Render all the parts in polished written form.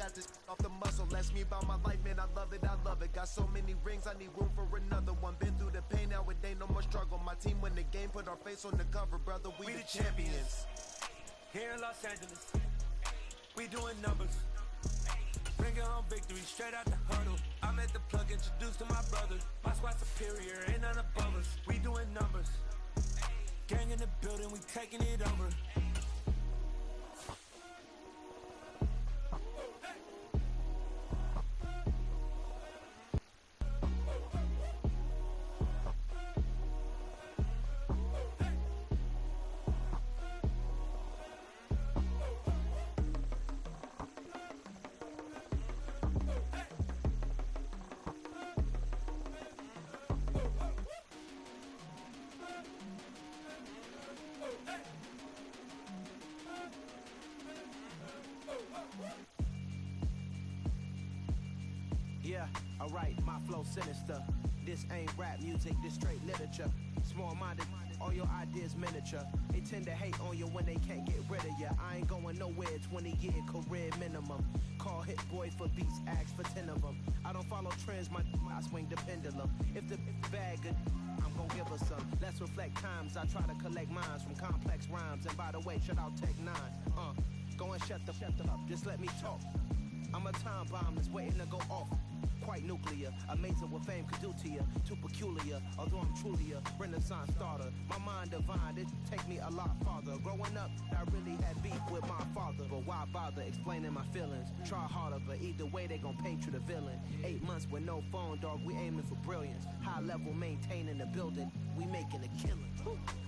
got this off the muscle. That's me about my life, man, I love it, I love it. Got so many rings, I need room for another one. Been through the pain, now it ain't no more struggle. My team win the game, put our face on the cover, brother, we the champions. Here in Los Angeles, we doing numbers. Bringing home victory straight out the huddle. I'm at the plug, introduced to my brothers. My squad superior, ain't none above us. We doing numbers. Gang in the building, we taking it over. Yeah, alright, my flow sinister. This ain't rap music, this straight literature. Small-minded, all your ideas miniature. They tend to hate on you when they can't get rid of you. I ain't going nowhere, 20-year career minimum. Call hit boy for beats, ask for 10 of them. I don't follow trends, I swing the pendulum. If the bag good, I'm gon' give her some. Let's reflect times, I try to collect minds from complex rhymes. And by the way, shout out Tech 9. Go and shut the up, just let me talk. I'm a time bomb that's waiting to go off. Quite nuclear, amazing what fame could do to you. Too peculiar, although I'm truly a renaissance starter. My mind divine, it take me a lot farther. Growing up, I really had beef with my father. But why bother explaining my feelings? Try harder, but either way they gon' paint you the villain. 8 months with no phone, dog, we aiming for brilliance. High level maintaining the building, we making a killing.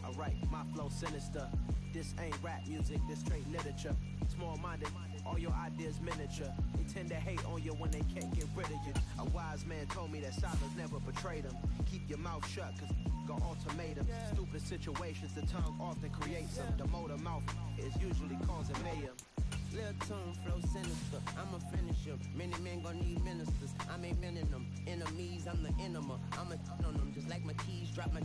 Alright, my flow sinister. This ain't rap music, this straight literature. Small-minded, all your ideas miniature. They tend to hate on you when they can't get rid of you. A wise man told me that silence never betrayed him. Keep your mouth shut, cause got ultimatum. Stupid situations, the tongue often creates them. The motor mouth is usually causing mayhem. Lil' tune, flow sinister, I'ma finish him. Many men gon' need ministers, I'm aiming them. Enemies, I'm the enema. I'ma on them, just like my keys, drop my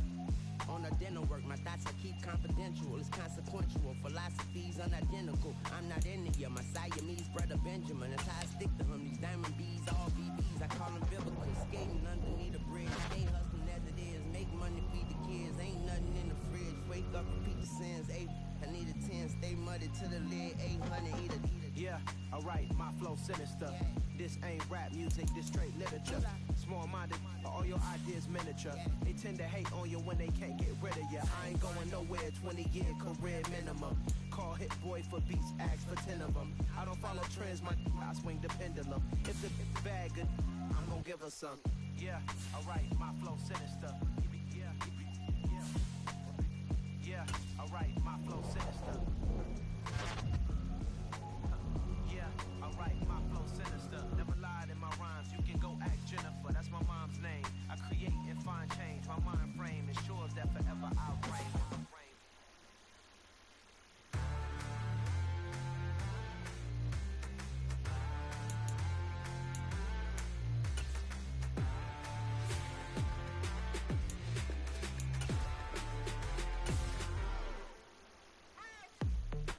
on the dinner work. My thoughts I keep confidential, it's consequential. Philosophies unidentical, I'm not into you. My Siamese brother Benjamin, that's how I stick to him. These diamond bees, all BBs, I call them biblical. Skating underneath the bridge, stay hustling as it is. Make money, feed the kids, ain't nothing in the fridge. Wake up, repeat the sins, 8, I need a 10, stay muddy to the lid, 800, eat it. Yeah, alright, my flow sinister. This ain't rap music, this straight literature. Small-minded, all your ideas miniature. They tend to hate on you when they can't get rid of you. I ain't going nowhere, 20-year career minimum. Call hit boy for beats, ask for 10 of them. I don't follow trends, I swing the pendulum. If the bag good, I'm gon' give her some. Yeah, alright, my flow sinister. Yeah, alright, my flow sinister. Yeah, alright, my flow sinister. Never lied in my rhymes, you can go ask Jennifer, that's my mom's name. I create and find change, my mind frame ensures that forever I'll reign.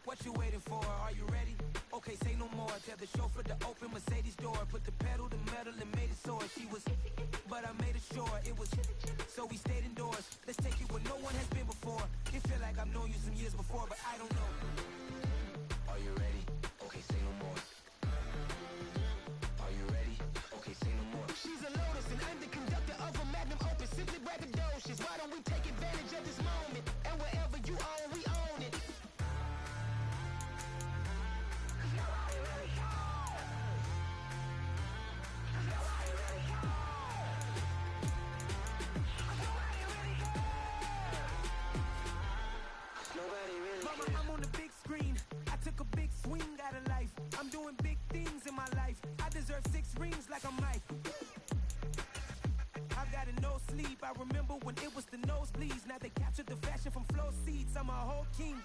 What you waiting for? Are you ready? Okay, say no more. Tell the chauffeur to open Mercedes door. Put the pedal to metal and made it soar. She was, but I made it sure it was. So we stayed indoors. Let's take it where no one has been before. It feel like I've known you some years before, but I don't know. Are you ready? Okay, say no more. Are you ready? Okay, say no more. She's a Lotus and I'm the conductor of a Magnum Opus. Simply braggadocious. Why don't we take advantage of this moment? And wherever you own, we own it. Mama, I'm on the big screen. I took a big swing out of life. I'm doing big things in my life. I deserve 6 rings like I'm Mike. I've got a no sleep. I remember when it was the nosebleeds. Now they captured the fashion from flow seats. I'm a whole king.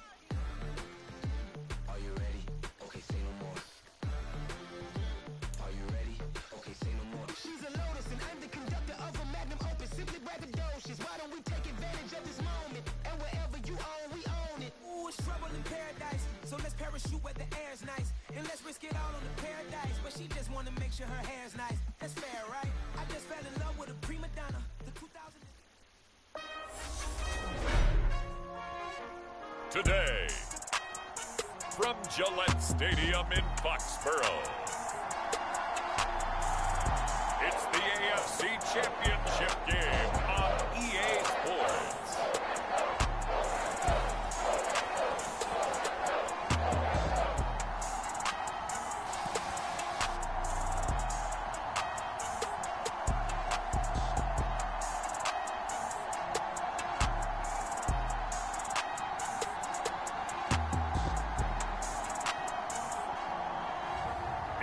Are you ready? Okay, say no more. Are you ready? Okay, say no more. She's a Lotus and I'm the conductor of a Magnum Opus. Simply braggadocious. Why don't we take advantage of this moment? And wherever you own, we own it. Ooh, it's trouble in paradise. So let's parachute where the air's nice. And let's risk it all on the paradise. But she sure her hair's nice. That's fair, right? I just fell in love with a prima donna. The 2000. Today, from Gillette Stadium in Foxborough, it's the AFC Championship game on EA Sports.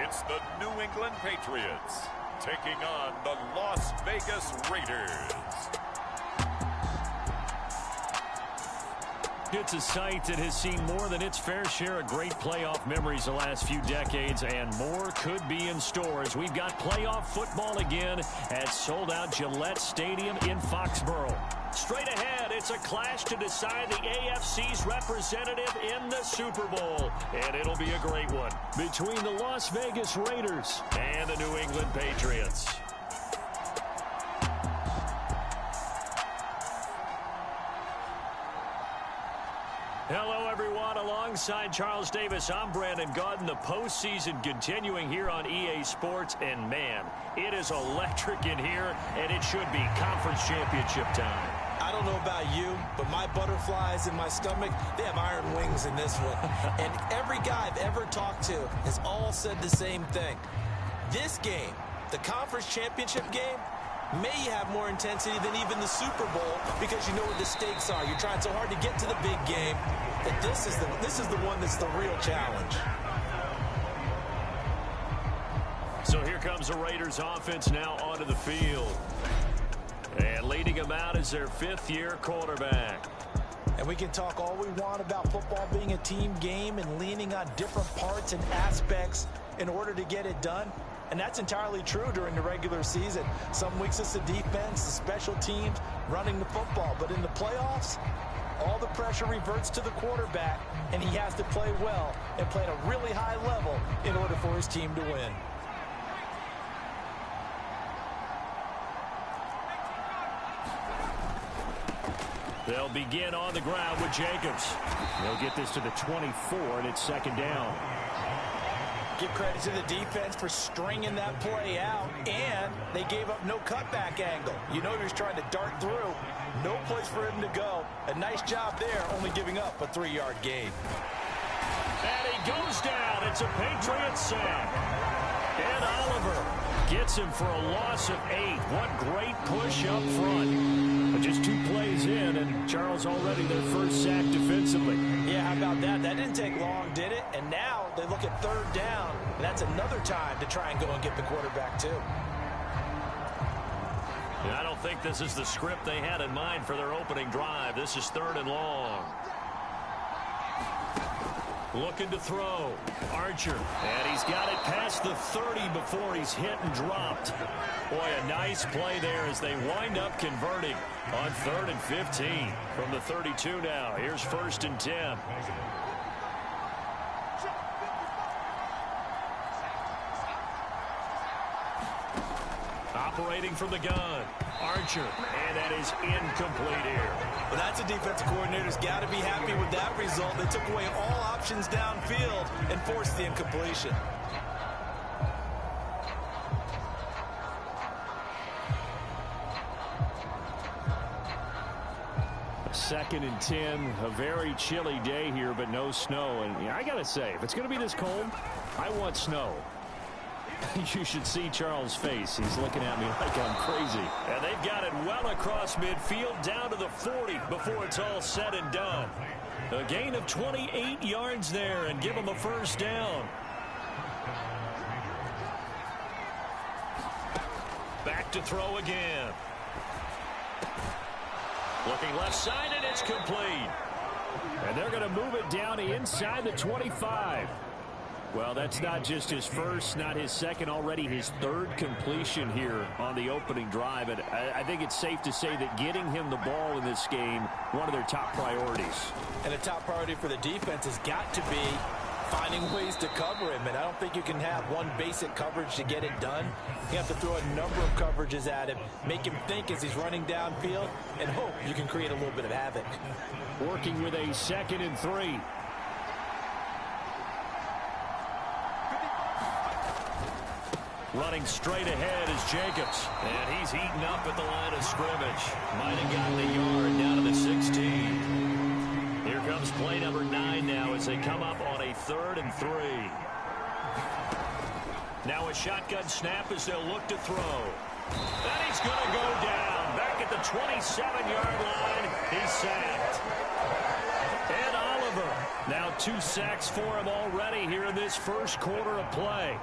It's the New England Patriots taking on the Las Vegas Raiders. It's a sight that has seen more than its fair share of great playoff memories the last few decades, and more could be in store as we've got playoff football again at sold-out Gillette Stadium in Foxborough. Straight ahead, it's a clash to decide the AFC's representative in the Super Bowl, and it'll be a great one between the Las Vegas Raiders and the New England Patriots. Hello, everyone. Alongside Charles Davis, I'm Brandon Gaudin. The postseason continuing here on EA Sports, and man, it is electric in here, and it should be conference championship time. I don't know about you, but my butterflies in my stomach, they have iron wings in this one. And every guy I've ever talked to has all said the same thing. This game, the conference championship game, may have more intensity than even the Super Bowl because you know what the stakes are. You're trying so hard to get to the big game that this is the one that's the real challenge. So here comes the Raiders offense now onto the field. And leading them out is their fifth-year quarterback. And we can talk all we want about football being a team game and leaning on different parts and aspects in order to get it done. And that's entirely true during the regular season. Some weeks it's the defense, the special teams, running the football. But in the playoffs, all the pressure reverts to the quarterback, and he has to play well and play at a really high level in order for his team to win. They'll begin on the ground with Jacobs. They'll get this to the 24, and it's second down. Give credit to the defense for stringing that play out, and they gave up no cutback angle. You know he was trying to dart through. No place for him to go. A nice job there, only giving up a 3-yard gain. And he goes down. It's a Patriots sack. And Oliver gets him for a loss of 8. What great push up front. But just 2 plays in, and Charles already their first sack defensively. Yeah, how about that? That didn't take long, did it? And now they look at third down, and that's another time to try and go and get the quarterback, too. I don't think this is the script they had in mind for their opening drive. This is 3rd and long. Looking to throw. Archer. And he's got it past the 30 before he's hit and dropped. Boy, a nice play there as they wind up converting on 3rd and 15 from the 32 now. Here's 1st and 10. Operating from the gun. Archer. And that is incomplete here. Well, that's a defensive coordinator's got to be happy with that result. They took away all options downfield and forced the incompletion. Second and 10, a very chilly day here, but no snow. And I got to say, if it's going to be this cold, I want snow. You should see Charles' face. He's looking at me like I'm crazy. And they've got it well across midfield down to the 40 before it's all said and done. A gain of 28 yards there and give them a first down. Back to throw again. Looking left side, and it's complete. And they're going to move it down to inside the 25. Well, that's not just his first, not his second, already his 3rd completion here on the opening drive. And I think it's safe to say that getting him the ball in this game, one of their top priorities. And a top priority for the defense has got to be finding ways to cover him, and I don't think you can have one basic coverage to get it done. You have to throw a number of coverages at him, make him think as he's running downfield, and hope you can create a little bit of havoc. Working with a 2nd and 3. Running straight ahead is Jacobs. And he's heating up at the line of scrimmage. Might have gotten a yard down to the 16. Here comes play number 9 now as they come up on a 3rd and 3. Now a shotgun snap as they'll look to throw. And he's going to go down. Back at the 27-yard line. He's sacked. And Oliver. Now 2 sacks for him already here in this first quarter of play.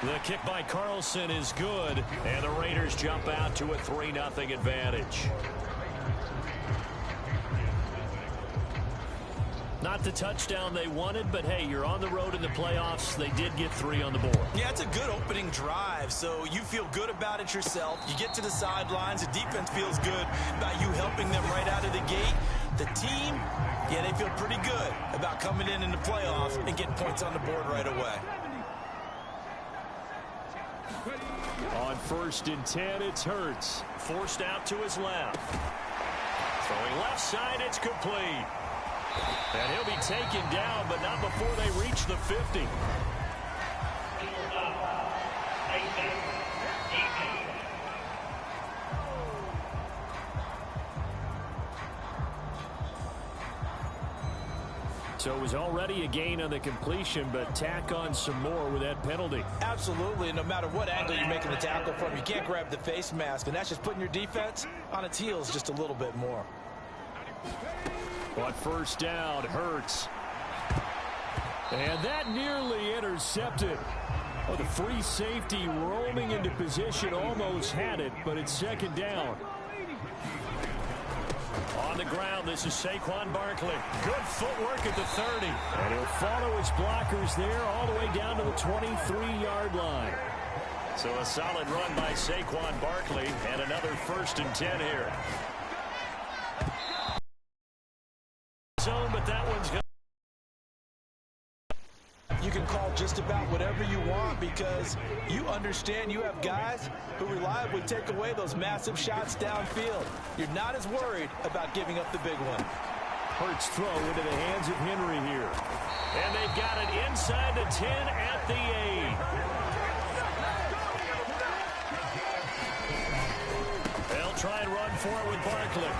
The kick by Carlson is good, and the Raiders jump out to a 3-0 advantage. Not the touchdown they wanted, but hey, you're on the road in the playoffs. They did get 3 on the board. Yeah, it's a good opening drive, so you feel good about it yourself. You get to the sidelines. The defense feels good about you helping them right out of the gate. The team, yeah, they feel pretty good about coming in the playoffs and getting points on the board right away. On 1st and 10, it's Hurts. Forced out to his left. Throwing left side, it's complete. And he'll be taken down, but not before they reach the 50. So it was already a gain on the completion, but tack on some more with that penalty. Absolutely. No matter what angle you're making the tackle from, you can't grab the face mask, and that's just putting your defense on its heels just a little bit more. On 1st down, Hurts. And that nearly intercepted. Oh, the free safety roaming into position almost had it, but it's 2nd down. On the ground, this is Saquon Barkley. Good footwork at the 30. And he'll follow his blockers there all the way down to the 23-yard line. So a solid run by Saquon Barkley and another 1st and 10 here. Zone, but that one's going. You can call just about whatever you want because you understand you have guys who reliably take away those massive shots downfield. You're not as worried about giving up the big one. Hurts throw into the hands of Henry here. And they've got it inside the 10 at the 8. They'll try and run for it with Barkley.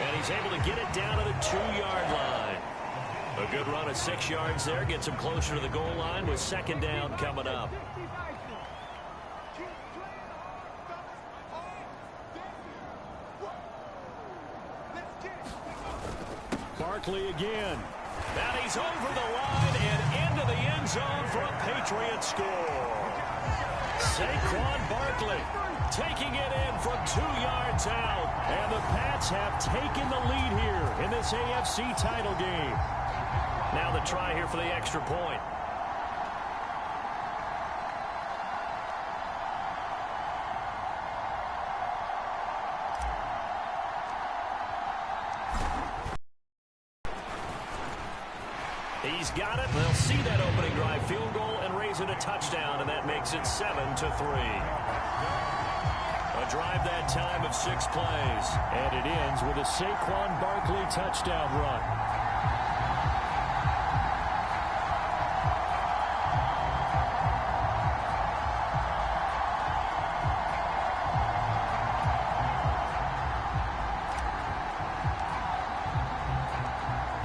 And he's able to get it down to the 2-yard line. A good run of 6 yards there. Gets him closer to the goal line with 2nd down coming up. Barkley again. And he's over the line and into the end zone for a Patriot score. Saquon Barkley taking it in from 2 yards out. And the Pats have taken the lead here in this AFC title game. Now the try here for the extra point. He's got it. They'll see that opening drive field goal and raise it a touchdown, and that makes it 7-3. A drive that time of 6 plays. And it ends with a Saquon Barkley touchdown run.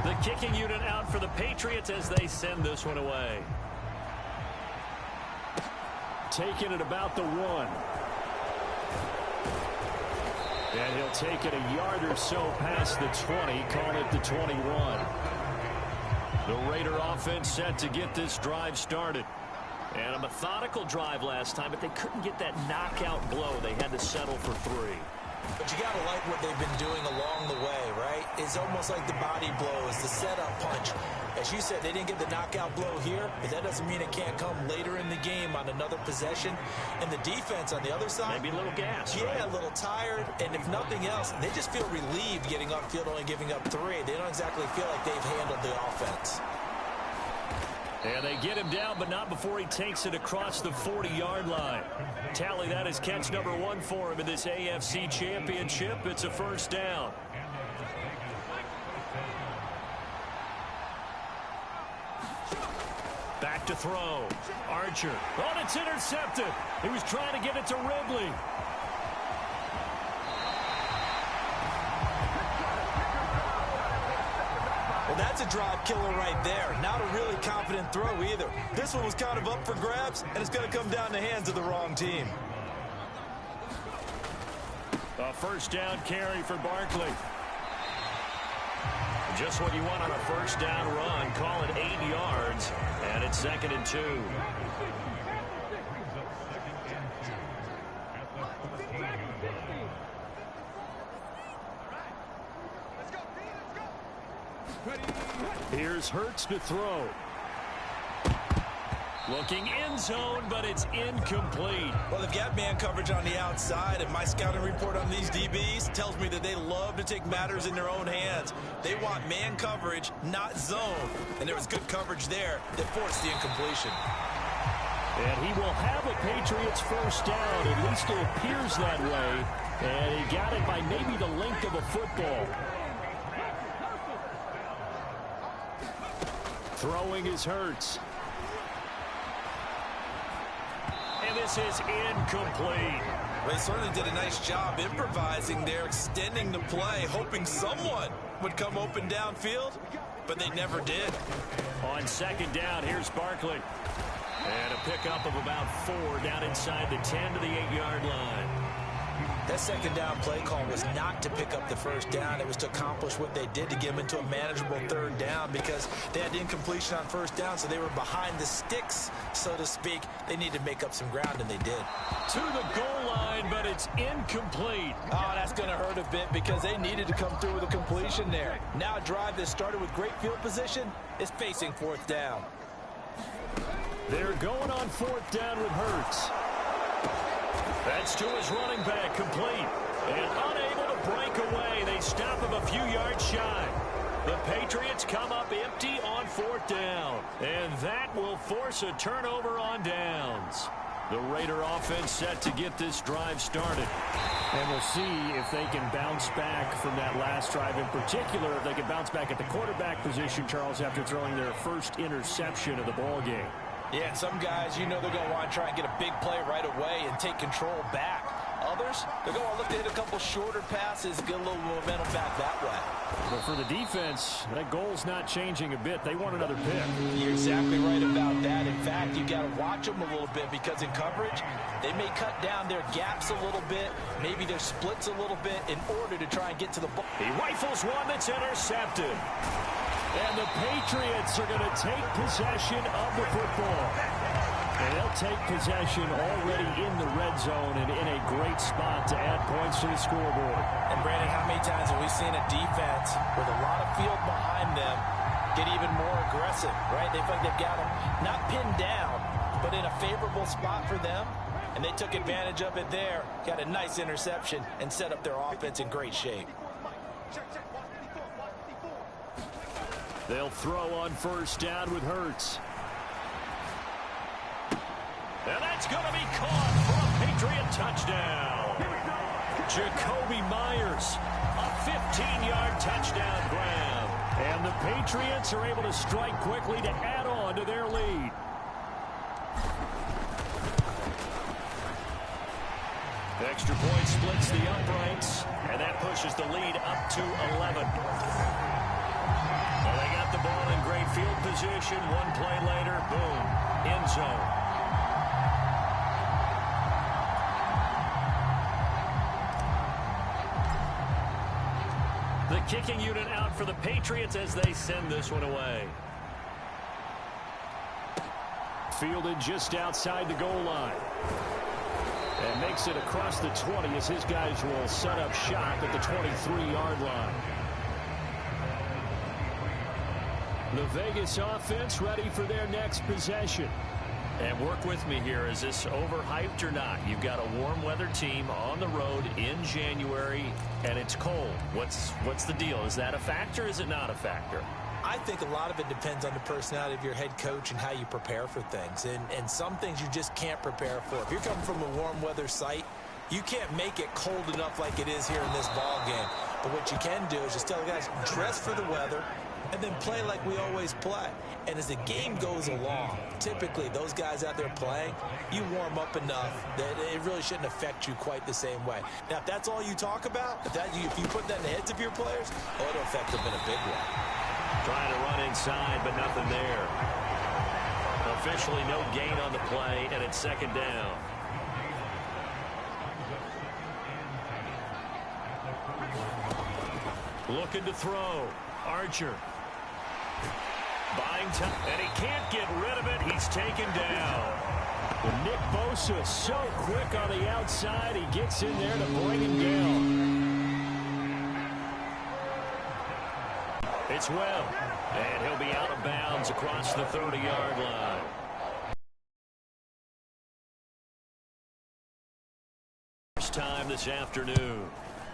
The kicking unit out for the Patriots as they send this one away. Taking it about the 1. And he'll take it a yard or so past the 20, call it the 21. The Raider offense set to get this drive started. And a methodical drive last time, but they couldn't get that knockout blow. They had to settle for 3. But you got to like what they've been doing along the way, right? It's almost like the body blows, the setup punch. As you said, they didn't get the knockout blow here, but that doesn't mean it can't come later in the game on another possession. And the defense on the other side, maybe a little gas, yeah, right? A little tired. And if nothing else, they just feel relieved getting upfield, only giving up 3. They don't exactly feel like they've handled the offense. And they get him down, but not before he takes it across the 40-yard line. Tally that is catch number 1 for him in this AFC Championship. It's a first down. Back to throw. Archer. Oh, and it's intercepted. He was trying to get it to Ridley. Well, that's a drive killer right there. Not a really confident throw either. This one was kind of up for grabs, and it's going to come down the hands of the wrong team. A first down carry for Barkley. Just what you want on a first down run. Call it 8 yards, and it's 2nd and 2. Here's Hurts to throw. Looking end zone, but it's incomplete. Well, they've got man coverage on the outside, and my scouting report on these DBs tells me that they love to take matters in their own hands. They want man coverage, not zone. And there was good coverage there that forced the incompletion. And he will have a Patriots first down. At least it appears that way. And he got it by maybe the length of a football. Throwing is Hurts. And this is incomplete. Well, they certainly did a nice job improvising there, extending the play, hoping someone would come open downfield, but they never did. On 2nd down, here's Barkley. And a pickup of about 4 down inside the 10 to the 8-yard line. That 2nd down play call was not to pick up the first down. It was to accomplish what they did, to get them into a manageable 3rd down, because they had incompletion on 1st down, so they were behind the sticks, so to speak. They needed to make up some ground, and they did. To the goal line, but it's incomplete. Oh, that's going to hurt a bit because they needed to come through with a completion there. Now a drive that started with great field position is facing 4th down. They're going on 4th down with Hurts. That's to his running back, complete. And unable to break away. They stop him a few yards shy. The Patriots come up empty on 4th down. And that will force a turnover on downs. The Raider offense set to get this drive started. And we'll see if they can bounce back from that last drive. In particular, if they can bounce back at the quarterback position, Charles, after throwing their first interception of the ball game. Yeah, and some guys, you know, they're going to want to try and get a big play right away and take control back. Others, they're going to look to hit a couple shorter passes, get a little momentum back that way. But for the defense, that goal's not changing a bit. They want another pick. You're exactly right about that. In fact, you got to watch them a little bit, because in coverage, they may cut down their gaps a little bit, maybe their splits a little bit, in order to try and get to the ball. He rifles one that's intercepted. And the Patriots are going to take possession of the football. And they'll take possession already in the red zone and in a great spot to add points to the scoreboard. And, Brandon, how many times have we seen a defense with a lot of field behind them get even more aggressive, right? They feel like they've got them not pinned down, but in a favorable spot for them. And they took advantage of it there, got a nice interception, and set up their offense in great shape. They'll throw on 1st down with Hurts. And that's going to be caught for a Patriot touchdown. Jacoby Myers, a 15-yard touchdown grab. And the Patriots are able to strike quickly to add on to their lead. Extra point splits the uprights, and that pushes the lead up to 11. Well, they got the ball in great field position. One play later, boom, end zone. The kicking unit out for the Patriots as they send this one away. Fielded just outside the goal line. And makes it across the 20 as his guys will set up shop at the 23-yard line. The Vegas offense ready for their next possession. And work with me here. Is this overhyped or not? You've got a warm weather team on the road in January, and it's cold. What's the deal? Is that a factor? Is it not a factor? I think a lot of it depends on the personality of your head coach and how you prepare for things. And some things you just can't prepare for. If you're coming from a warm weather site, you can't make it cold enough like it is here in this ball game. But what you can do is just tell the guys, dress for the weather, and then play like we always play. And as the game goes along, typically those guys out there playing, you warm up enough that it really shouldn't affect you quite the same way. Now, if that's all you talk about, if you put that in the heads of your players, it'll affect them in a big way. Trying to run inside, but nothing there. Officially no gain on the play, and it's second down. Looking to throw. Archer. Buying time, and he can't get rid of it. He's taken down. Well, Nick Bosa so quick on the outside. He gets in there to bring him down. It's Webb, and he'll be out of bounds across the 30-yard line. First time this afternoon.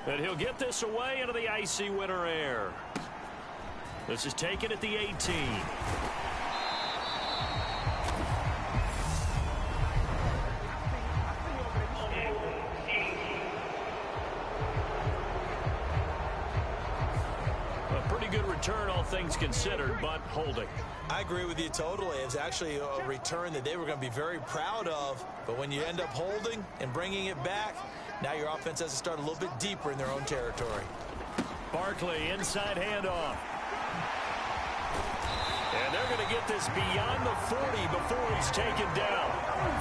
And he'll get this away into the icy winter air. This is taken at the 18. A pretty good return, all things considered, but holding. I agree with you totally. It's actually a return that they were going to be very proud of. But when you end up holding and bringing it back, now your offense has to start a little bit deeper in their own territory. Barkley, inside handoff. And they're going to get this beyond the 40 before he's taken down.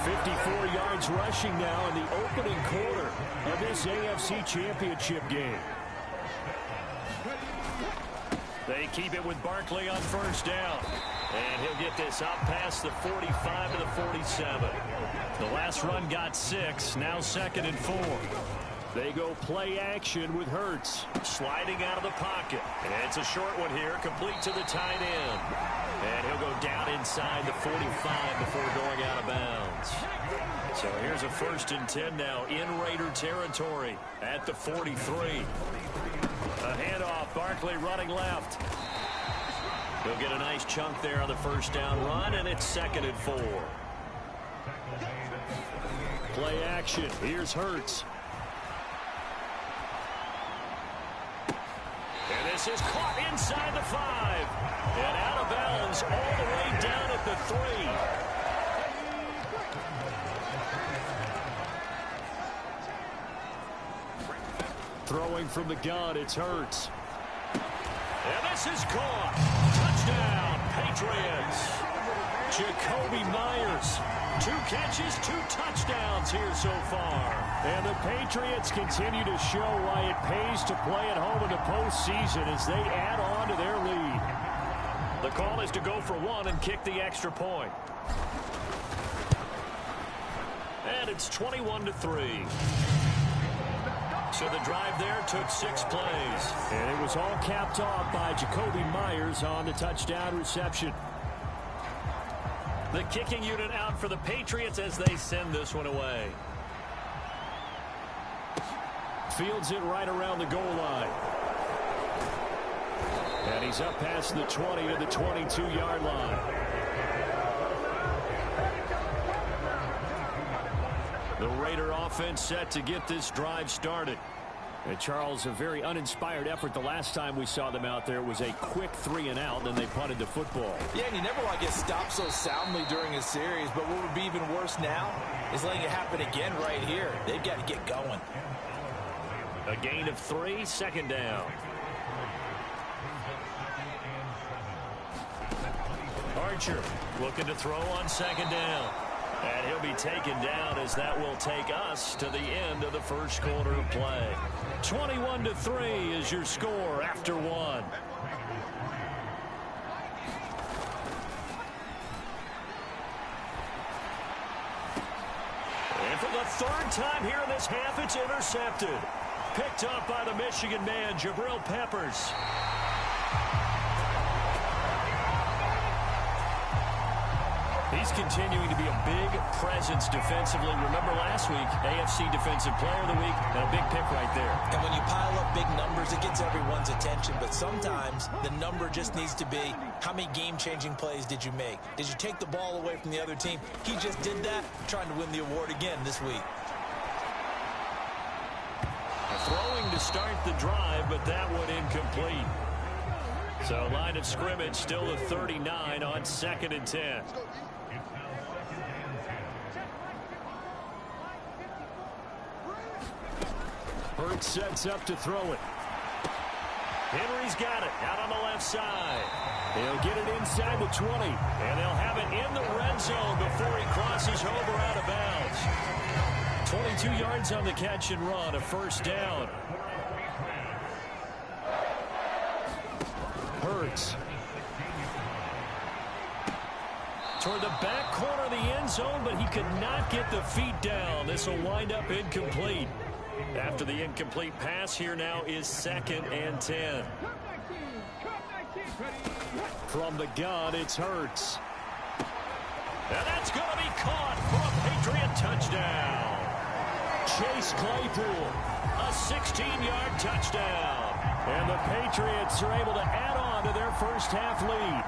54 yards rushing now in the opening quarter of this AFC Championship game. They keep it with Barkley on first down. And he'll get this up past the 45 to the 47. The last run got 6, now 2nd and 4. They go play action with Hurts. Sliding out of the pocket. And it's a short one here, complete to the tight end. And he'll go down inside the 45 before going out of bounds. So here's a 1st and 10 now in Raider territory at the 43. A handoff, Barkley running left. He'll get a nice chunk there on the first down run, and it's 2nd and 4. Play action. Here's Hurts. And this is caught inside the 5. And out of bounds all the way down at the 3. Throwing from the gun, it's Hurts. And this is caught. Touchdown, Patriots. Jacoby Myers. 2 catches, 2 touchdowns here so far. And the Patriots continue to show why it pays to play at home in the postseason as they add on to their lead. The call is to go for 1 and kick the extra point. And it's 21-3. So the drive there took 6 plays. And it was all capped off by Jacoby Myers on the touchdown reception. The kicking unit out for the Patriots as they send this one away. Fields it right around the goal line. And he's up past the 20 to the 22-yard line. The Raider offense set to get this drive started. And Charles, a very uninspired effort the last time we saw them out there. It was a quick 3 and out, then they punted the football. Yeah, and you never want to get stopped so soundly during a series, but what would be even worse now is letting it happen again right here. They've got to get going. A gain of 3, 2nd down. Archer looking to throw on 2nd down. And he'll be taken down as that will take us to the end of the first quarter of play. 21-3 is your score after 1. And for the third time here in this half, it's intercepted. Picked up by the Michigan man, Jabril Peppers. He's continuing to be a big presence defensively. Remember last week, AFC Defensive Player of the Week, and a big pick right there. And when you pile up big numbers, it gets everyone's attention. But sometimes the number just needs to be, how many game-changing plays did you make? Did you take the ball away from the other team? He just did that, trying to win the award again this week. Throwing to start the drive, but that one incomplete. So line of scrimmage still a 39 on 2nd and 10. Hurts sets up to throw it. Henry's got it out on the left side. He'll get it inside the 20, and they'll have it in the red zone before he crosses over out of bounds. 22 yards on the catch and run, a first down. Hurts. Toward the back corner of the end zone, but he could not get the feet down. This will wind up incomplete. After the incomplete pass, here now is 2nd and 10. From the gun, it's Hurts. And that's going to be caught for a Patriot touchdown. Chase Claypool, a 16-yard touchdown. And the Patriots are able to add on to their first half lead.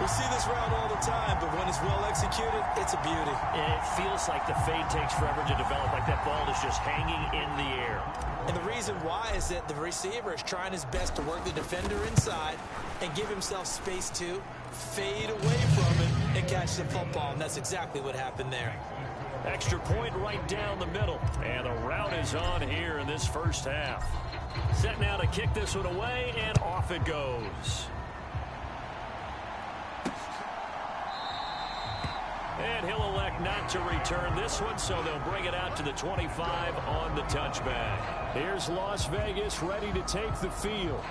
We see this route all the time, but when it's well executed, it's a beauty. And it feels like the fade takes forever to develop, like that ball is just hanging in the air. And the reason why is that the receiver is trying his best to work the defender inside and give himself space to fade away from it and catch the football, and that's exactly what happened there. Extra point right down the middle, and the route is on here in this first half. Set now to kick this one away, and off it goes. And he'll elect not to return this one, so they'll bring it out to the 25 on the touchback. Here's Las Vegas ready to take the field.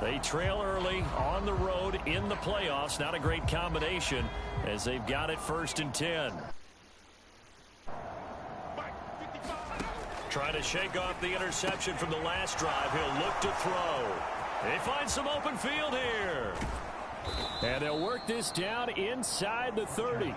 They trail early on the road in the playoffs. Not a great combination as they've got it 1st and 10. Trying to shake off the interception from the last drive. He'll look to throw. They find some open field here. And they'll work this down inside the 30.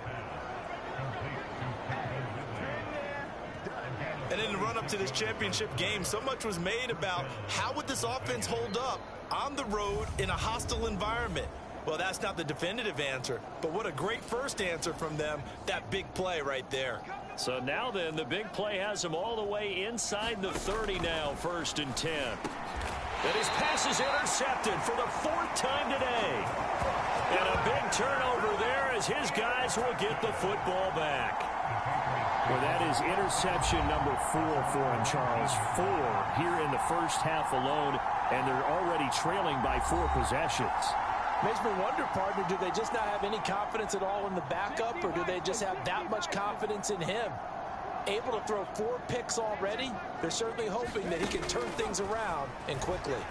And in the run-up to this championship game, so much was made about how would this offense hold up on the road in a hostile environment. Well, that's not the definitive answer, but what a great first answer from them, that big play right there. So now then, the big play has him all the way inside the 30 now, 1st and 10. And his pass is intercepted for the 4th time today. And a big turnover there as his guys will get the football back. Well, that is interception number 4 for him, Charles. 4 here in the first half alone, and they're already trailing by 4 possessions. Makes me wonder, partner, do they just not have any confidence at all in the backup, or do they just have that much confidence in him? Able to throw 4 picks already, they're certainly hoping that he can turn things around and quickly.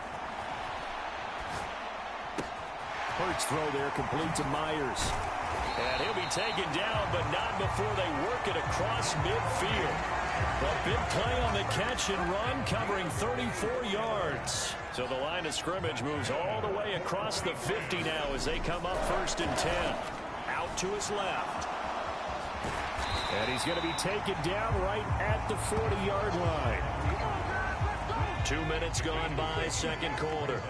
Hurts throw there, complete to Myers. And he'll be taken down, but not before they work it across midfield. A big play on the catch and run, covering 34 yards. So the line of scrimmage moves all the way across the 50 now as they come up 1st and 10. Out to his left. And he's going to be taken down right at the 40-yard line. 2 minutes gone by, 2nd quarter.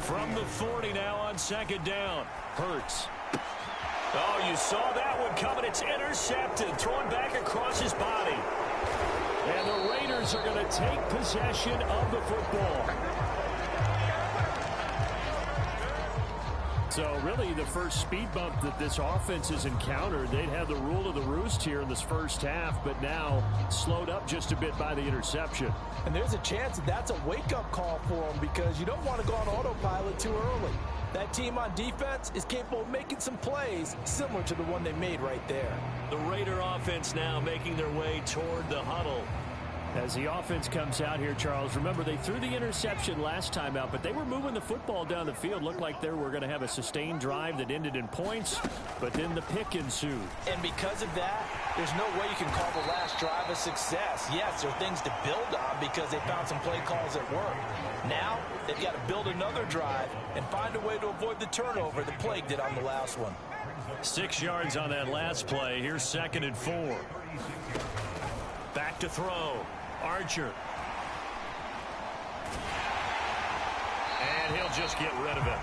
From the 40 now on 2nd down. Hurts. Oh, you saw that one coming. It's intercepted. Thrown back across his body. And the Raiders are going to take possession of the football. So really the first speed bump that this offense has encountered, they'd have the rule of the roost here in this first half, but now slowed up just a bit by the interception. And there's a chance that that's a wake-up call for them because you don't want to go on autopilot too early. That team on defense is capable of making some plays similar to the one they made right there. The Raider offense now making their way toward the huddle. As the offense comes out here, Charles, remember they threw the interception last time out, but they were moving the football down the field. Looked like they were going to have a sustained drive that ended in points, but then the pick ensued. And because of that, there's no way you can call the last drive a success. Yes, there are things to build on because they found some play calls that work. Now, they've got to build another drive and find a way to avoid the turnover the Plague did on the last one. 6 yards on that last play. Here's 2nd and 4. Back to throw. Archer. And he'll just get rid of it.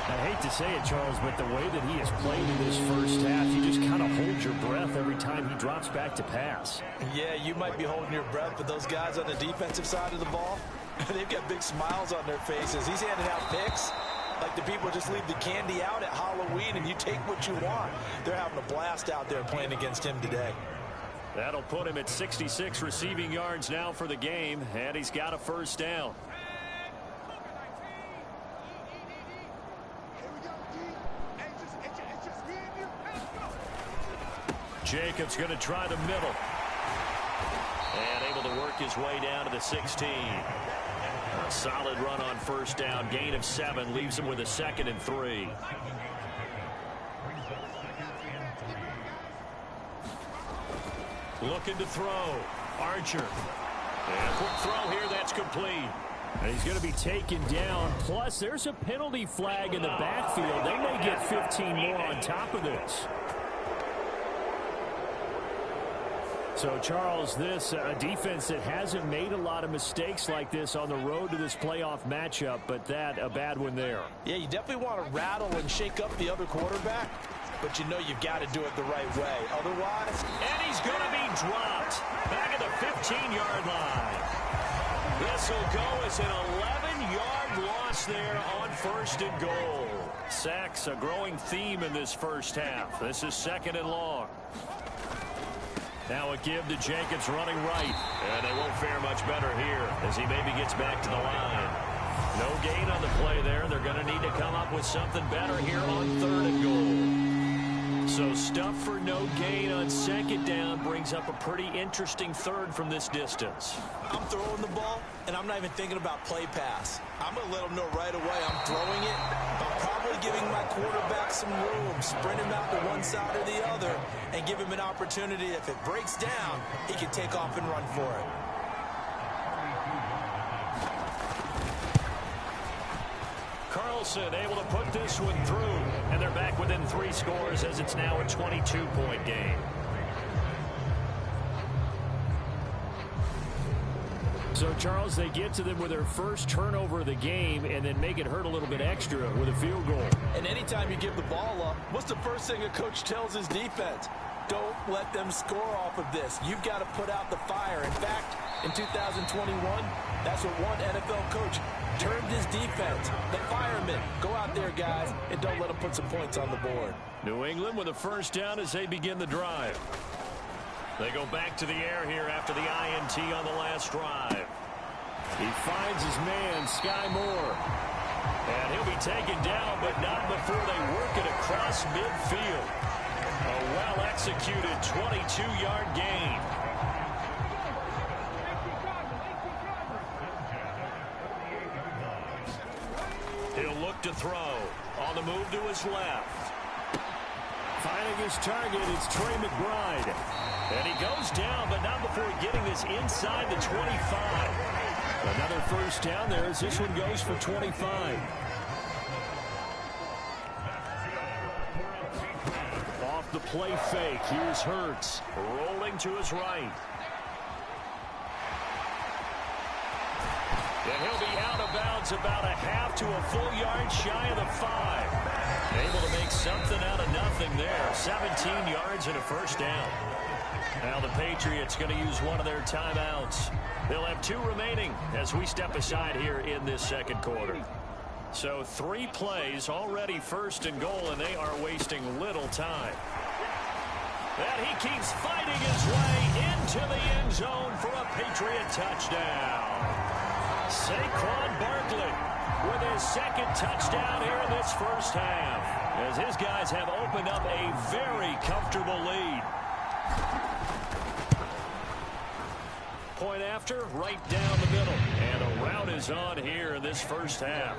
I hate to say it, Charles, but the way that he has played in this first half, you just kind of hold your breath every time he drops back to pass. Yeah, you might be holding your breath, but those guys on the defensive side of the ball, they've got big smiles on their faces. He's handing out picks like the people just leave the candy out at Halloween and you take what you want. They're having a blast out there playing against him today. That'll put him at 66 receiving yards now for the game, and he's got a first down. Jacobs going to try the middle. And able to work his way down to the 16. A solid run on first down. Gain of 7 leaves him with a 2nd and 3. Looking to throw. Archer. And a quick throw here. That's complete. And he's going to be taken down. Plus, there's a penalty flag in the backfield. They may get 15 more on top of this. So, Charles, this a defense that hasn't made a lot of mistakes like this on the road to this playoff matchup, but that a bad one there. Yeah, you definitely want to rattle and shake up the other quarterback, but you know you've got to do it the right way. Otherwise, and he's going to be dropped back at the 15-yard line. This will go as an 11-yard loss there on 1st and goal. Sacks a growing theme in this first half. This is 2nd and long. Now a give to Jacobs running right. And they won't fare much better here as he maybe gets back to the line. No gain on the play there. They're going to need to come up with something better here on 3rd and goal. So stuff for no gain on 2nd down brings up a pretty interesting 3rd from this distance. I'm throwing the ball, and I'm not even thinking about play pass. I'm going to let them know right away I'm throwing it. I'm probably giving my quarterback some room, sprint him out to one side or the other, and give him an opportunity. If it breaks down, he can take off and run for it. Carlson able to put this one through, and they're back within 3 scores as it's now a 22-point game. So, Charles, they get to them with their first turnover of the game and then make it hurt a little bit extra with a field goal. And anytime you give the ball up, what's the first thing a coach tells his defense? Don't let them score off of this. You've got to put out the fire. In fact, in 2021, that's what one NFL coach termed his defense. The firemen. Go out there, guys, and don't let them put some points on the board. New England with a first down as they begin the drive. They go back to the air here after the INT on the last drive. He finds his man, Sky Moore. And he'll be taken down, but not before they work it across midfield. A well-executed 22-yard gain. He'll look to throw. On the move to his left. Finding his target, it's Trey McBride. And he goes down, but not before getting this inside the 25. Another first down there as this one goes for 25. Off the play fake, here's Hurts. Rolling to his right. And he'll be out of bounds about a half to a full yard shy of the 5. Able to make something out of nothing there. 17 yards and a first down. Now the Patriots going to use one of their timeouts. They'll have 2 remaining as we step aside here in this second quarter. So 3 plays already 1st and goal, and they are wasting little time. And he keeps fighting his way into the end zone for a Patriot touchdown. Saquon Barkley with his 2nd touchdown here in this first half, as his guys have opened up a very comfortable lead. point after, right down the middle. And a rout is on here in this first half.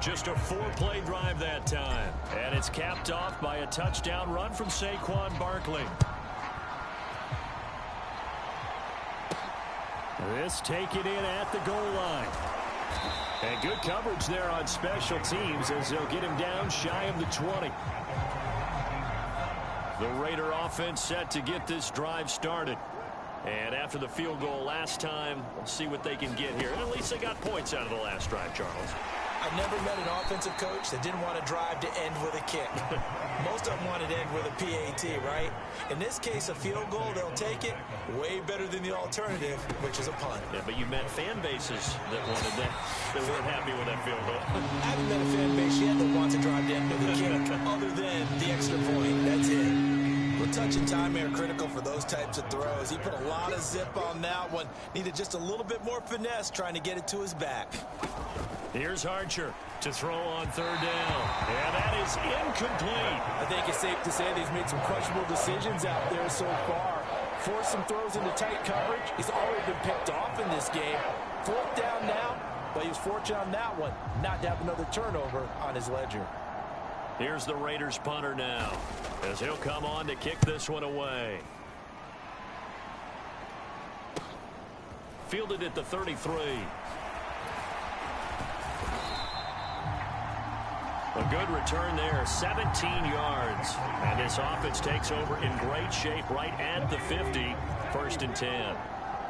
Just a 4-play drive that time. And it's capped off by a touchdown run from Saquon Barkley. This taken in at the goal line. And good coverage there on special teams as they'll get him down shy of the 20. The Raider offense set to get this drive started. And after the field goal last time, we'll see what they can get here. And at least they got points out of the last drive, Charles. I never met an offensive coach that didn't want to drive to end with a kick. Most of them wanted to end with a PAT, right? In this case, a field goal, they'll take it. Way better than the alternative, which is a punt. Yeah, but you met fan bases that wanted that. They weren't happy with that field goal. I haven't met a fan base yet that wants to drive to end with a kick, other than the extra point. That's it. Well, touch and timing are critical for those types of throws. He put a lot of zip on that one. Needed just a little bit more finesse trying to get it to his back. Here's Archer to throw on third down. And that is incomplete. I think it's safe to say that he's made some questionable decisions out there so far. Forced some throws into tight coverage. He's already been picked off in this game. 4th down now, but he was fortunate on that one not to have another turnover on his ledger. Here's the Raiders punter now as he'll come on to kick this one away. Fielded at the 33. A good return there, 17 yards. And this offense takes over in great shape right at the 50, 1st and 10.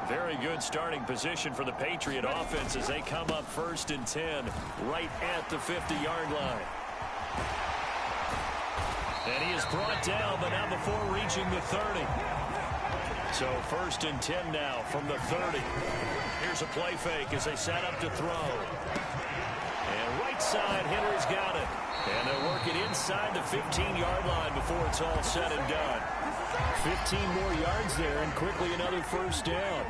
Very good starting position for the Patriot offense as they come up 1st and 10 right at the 50-yard line. And he is brought down, but not before reaching the 30. So 1st and 10 now from the 30. Here's a play fake as they set up to throw. And right side hitter's got it. And they'll work it inside the 15-yard line before it's all said and done. 15 more yards there and quickly another 1st down.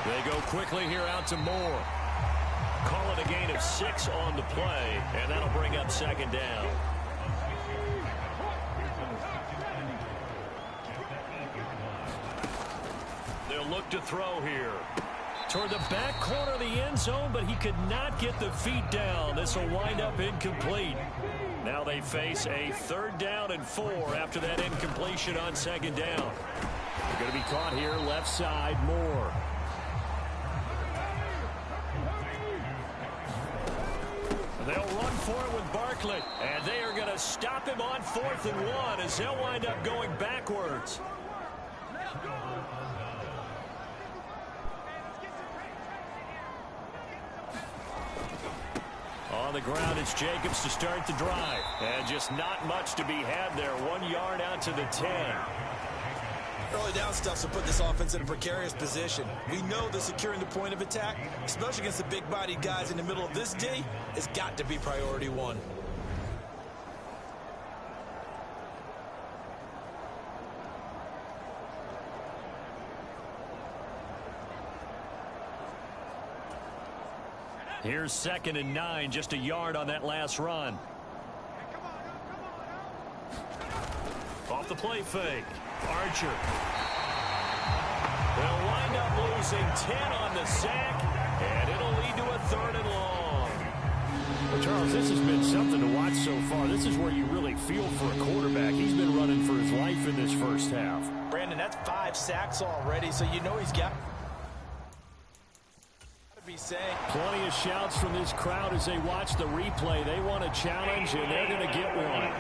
They go quickly here out to Moore. Call it a gain of 6 on the play, and that'll bring up 2nd down. They'll look to throw here. Toward the back corner of the end zone, but he could not get the feet down. This will wind up incomplete. Now they face a 3rd down and 4 after that incompletion on 2nd down. They're going to be caught here left side, Moore. They'll run for it with Barkley, and they are going to stop him on 4th and 1 as they'll wind up going backwards. On the ground, it's Jacobs to start the drive. And just not much to be had there. 1 yard out to the 10. Early down stuffs will put this offense in a precarious position. We know that securing the point of attack, especially against the big-bodied guys in the middle of this D, has got to be priority 1. Here's 2nd and 9, just a yard on that last run. Off the play fake. Archer. They'll wind up losing 10 on the sack, and it'll lead to a 3rd and long. Well, Charles, this has been something to watch so far. This is where you really feel for a quarterback. He's been running for his life in this first half. Brandon, that's 5 sacks already, so you know he's got to be saying. Plenty of shouts from this crowd as they watch the replay. They want a challenge, and they're going to get one.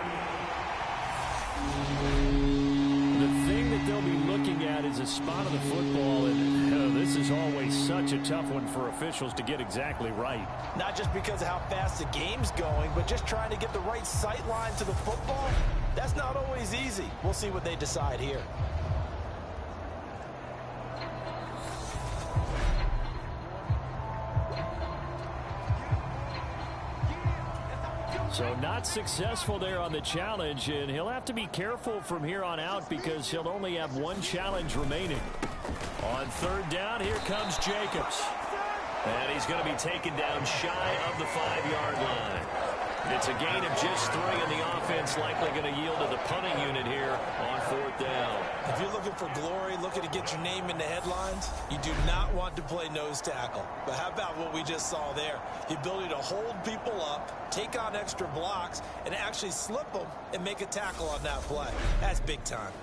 The thing that they'll be looking at is a spot of the football, and this is always such a tough one for officials to get exactly right. Not just because of how fast the game's going, but just trying to get the right sight line to the football. That's not always easy. We'll see what they decide here. So not successful there on the challenge, and he'll have to be careful from here on out because he'll only have 1 challenge remaining. On 3rd down, here comes Jacobs. And he's going to be taken down shy of the 5-yard line. It's a gain of just 3, and the offense likely going to yield to the punting unit here on 4th down. If you're looking for glory, looking to get your name in the headlines, you do not want to play nose tackle. But how about what we just saw there? The ability to hold people up, take on extra blocks, and actually slip them and make a tackle on that play. That's big time.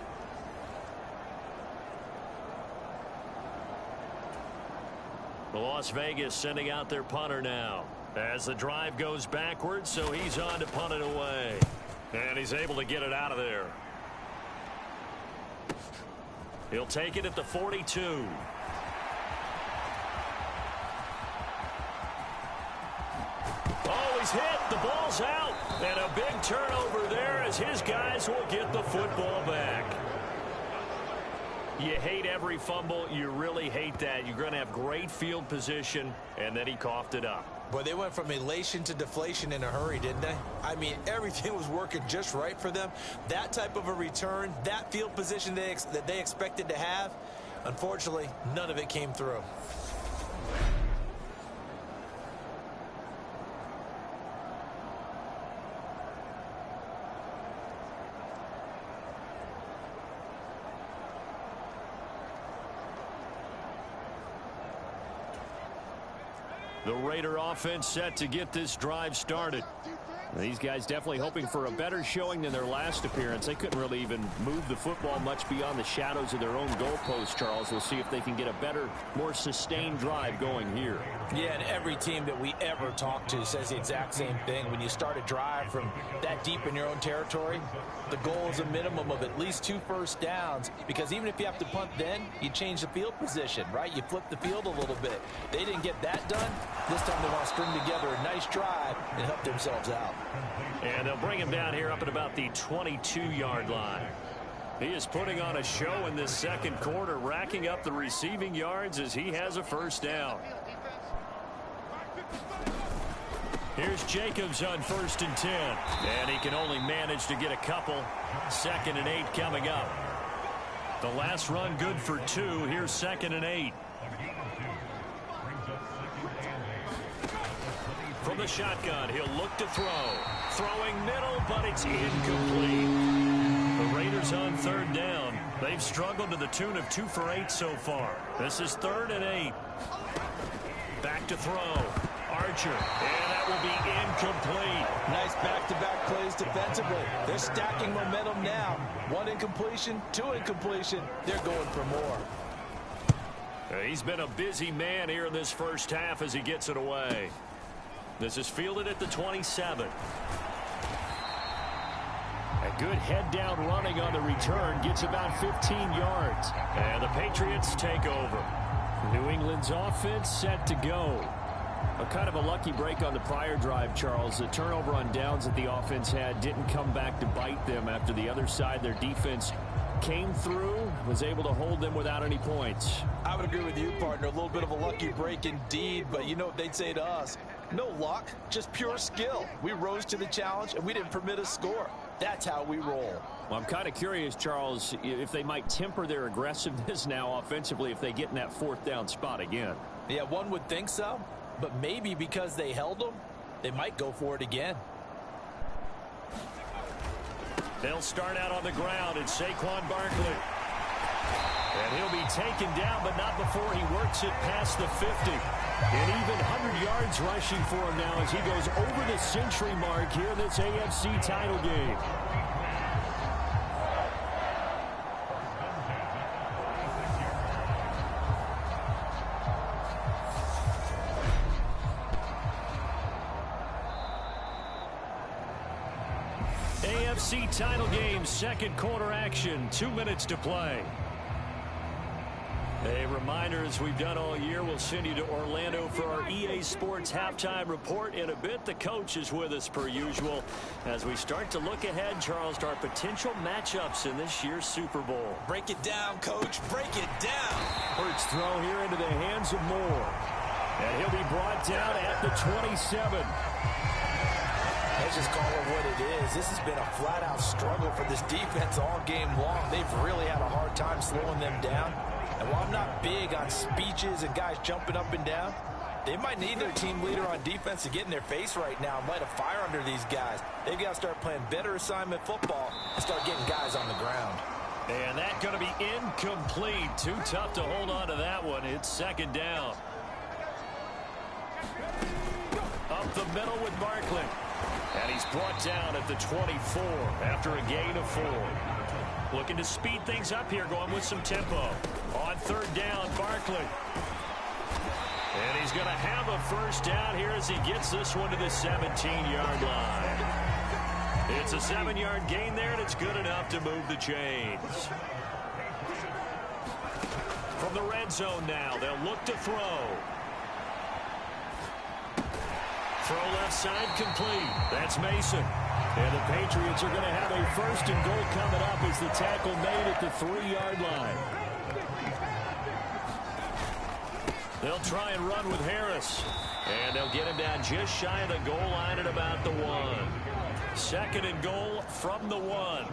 Las Vegas sending out their punter now as the drive goes backwards, so he's on to punt it away. And he's able to get it out of there. He'll take it at the 42. Oh, he's hit. The ball's out. And a big turnover there as his guys will get the football back. You hate every fumble. You really hate that. You're going to have great field position, and then he coughed it up. Boy, they went from elation to deflation in a hurry, didn't they? I mean, everything was working just right for them. That type of a return, that field position that they expected to have, unfortunately, none of it came through. The Raider offense set to get this drive started. These guys definitely hoping for a better showing than their last appearance. They couldn't really even move the football much beyond the shadows of their own goalpost, Charles. We'll see if they can get a better, more sustained drive going here. Yeah, and every team that we ever talk to says the exact same thing. When you start a drive from that deep in your own territory, the goal is a minimum of at least 2 first downs, because even if you have to punt then, you change the field position, right? You flip the field a little bit. They didn't get that done. This time they want to string together a nice drive and help themselves out. And they'll bring him down here up at about the 22-yard line. He is putting on a show in this second quarter, racking up the receiving yards as he has a first down. Here's Jacobs on 1st and 10. And he can only manage to get a couple. 2nd and 8 coming up. The last run good for 2. Here's 2nd and 8. From the shotgun, he'll look to throw. Throwing middle, but it's incomplete. The Raiders on 3rd down. They've struggled to the tune of 2 for 8 so far. This is 3rd and 8. Back to throw. Archer, and that will be incomplete. Nice back-to-back plays defensively. They're stacking momentum now. 1 incompletion, 2 incompletion. They're going for more. He's been a busy man here in this first half as he gets it away. This is fielded at the 27. A good head-down running on the return gets about 15 yards. And the Patriots take over. New England's offense set to go. A kind of a lucky break on the prior drive, Charles. The turnover on downs that the offense had didn't come back to bite them after the other side. Their defense came through, was able to hold them without any points. I would agree with you, partner. A little bit of a lucky break indeed, but you know what they'd say to us? No luck, just pure skill. We rose to the challenge, and we didn't permit a score. That's how we roll. Well, I'm kind of curious, Charles, if they might temper their aggressiveness now offensively if they get in that 4th down spot again. Yeah, one would think so. But maybe because they held them, they might go for it again. They'll start out on the ground. It's Saquon Barkley. And he'll be taken down, but not before he works it past the 50. And even 100 yards rushing for him now as he goes over the century mark here in this AFC title game. AFC title game, second quarter action, 2 minutes to play. A reminder, as we've done all year, we'll send you to Orlando for our EA Sports halftime report. In a bit, the coach is with us per usual as we start to look ahead, Charles, to our potential matchups in this year's Super Bowl. Break it down, coach. Break it down. Hurts throw here into the hands of Moore. And he'll be brought down at the 27. Let's just call it what it is. This has been a flat-out struggle for this defense all game long. They've really had a hard time slowing them down. And while I'm not big on speeches and guys jumping up and down, They might need their team leader on defense to get in their face right now and light a fire under these guys. They've got to start playing better assignment football and start getting guys on the ground. And that's going to be incomplete. Too tough to hold on to that one. It's second down. Up the middle with Barkley. And he's brought down at the 24 after a gain of 4. Looking to speed things up here, going with some tempo. On third down, Barkley. And he's going to have a first down here as he gets this one to the 17-yard line. It's a 7-yard gain there, and it's good enough to move the chains. From the red zone now, they'll look to throw. Throw left side complete. That's Mason. And the Patriots are going to have a first and goal coming up as the tackle made at the 3-yard line. They'll try and run with Harris. And they'll get him down just shy of the goal line at about the 1. Second and goal from the 1.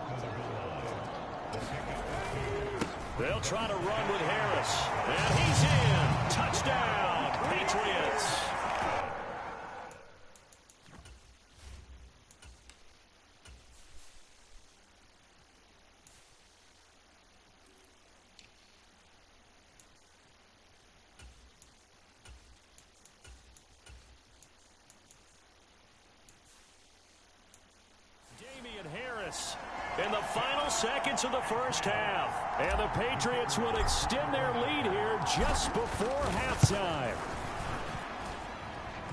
They'll try to run with Harris. And he's in. Touchdown, Patriots. In the final seconds of the first half. And the Patriots will extend their lead here just before halftime.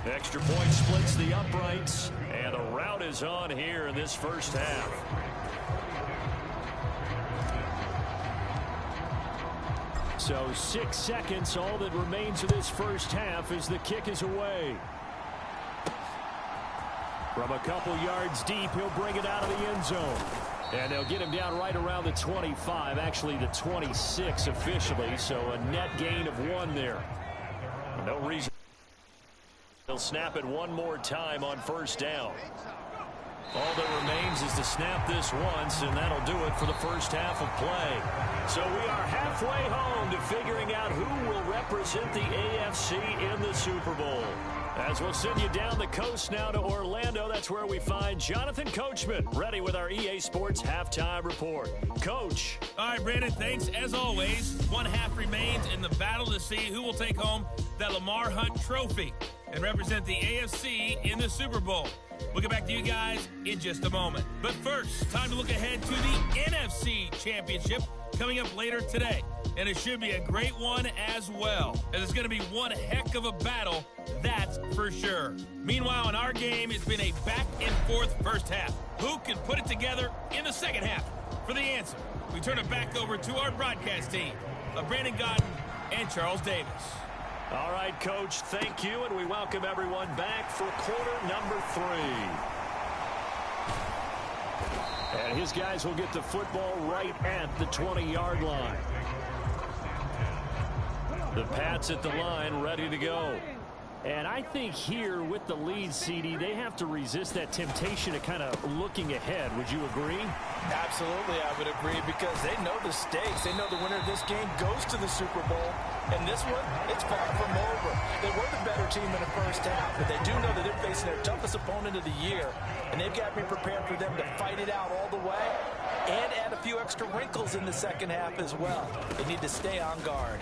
Extra point splits the uprights. And a rout is on here in this first half. So 6 seconds, all that remains of this first half as the kick is away. From a couple yards deep, he'll bring it out of the end zone. And they'll get him down right around the 25, actually the 26 officially, so a net gain of 1 there. No reason. They'll snap it one more time on first down. All that remains is to snap this once, and that'll do it for the first half of play. So we are halfway home to figuring out who will represent the AFC in the Super Bowl. As we'll send you down the coast now to Orlando, that's where we find Jonathan Coachman, ready with our EA Sports Halftime Report. Coach. All right, Brandon, thanks. As always, one half remains in the battle to see who will take home that Lamar Hunt trophy and represent the AFC in the Super Bowl. We'll get back to you guys in just a moment. But first, time to look ahead to the NFC Championship coming up later today. And it should be a great one as well, as it's going to be one heck of a battle, that's for sure. Meanwhile, in our game, it's been a back-and-forth first half. Who can put it together in the second half? For the answer, we turn it back over to our broadcast team of Brandon Godden and Charles Davis. All right, Coach, thank you, and we welcome everyone back for quarter number 3. And his guys will get the football right at the 20-yard line. The Pats at the line, ready to go. And I think here with the lead, CD, they have to resist that temptation of kind of looking ahead. Would you agree? Absolutely, I would agree, because they know the stakes. They know the winner of this game goes to the Super Bowl. And this one, it's far from over. They were the better team in the first half, but they do know that they're facing their toughest opponent of the year. And they've got to be prepared for them to fight it out all the way and add a few extra wrinkles in the second half as well. They need to stay on guard.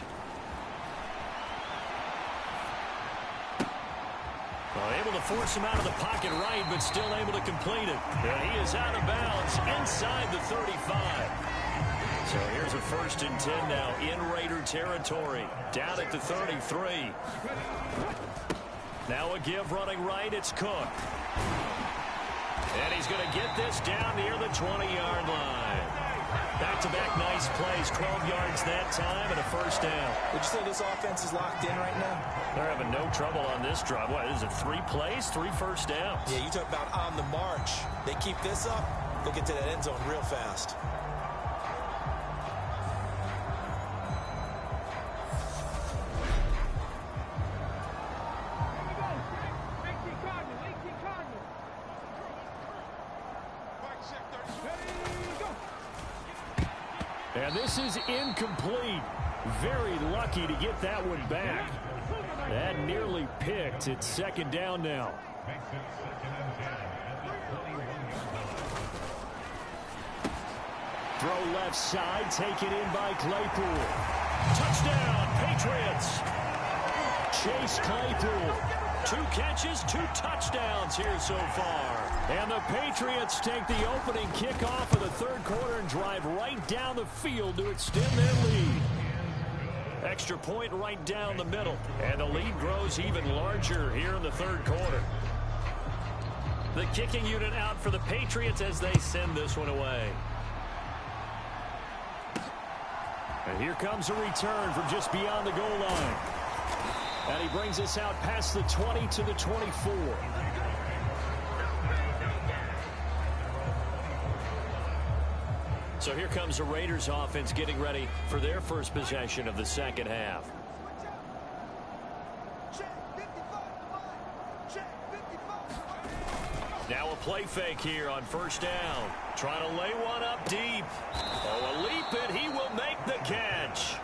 Well, able to force him out of the pocket right, but still able to complete it. And he is out of bounds inside the 35. So here's a 1st and 10 now in Raider territory. Down at the 33. Now a give running right. It's Cook. And he's going to get this down near the 20-yard line. Back-to-back nice plays. 12 yards that time and a first down. Would you say this offense is locked in right now? They're having no trouble on this drive. What is it, 3 plays, 3 first downs? Yeah, you talk about on the march. They keep this up, they'll get to that end zone real fast. And this is incomplete. Very lucky to get that one back. That nearly picked. It's second down now. Throw left side, taken in by Claypool. Touchdown, Patriots. Chase Claypool. 2 catches, 2 touchdowns here so far. And the Patriots take the opening kickoff of the third quarter and drive right down the field to extend their lead. Extra point right down the middle. And the lead grows even larger here in the third quarter. The kicking unit out for the Patriots as they send this one away. And here comes a return from just beyond the goal line. And he brings us out past the 20 to the 24. So here comes the Raiders offense getting ready for their first possession of the second half. Now a play fake here on first down. Trying to lay one up deep. Oh, a leap it. He will make the catch.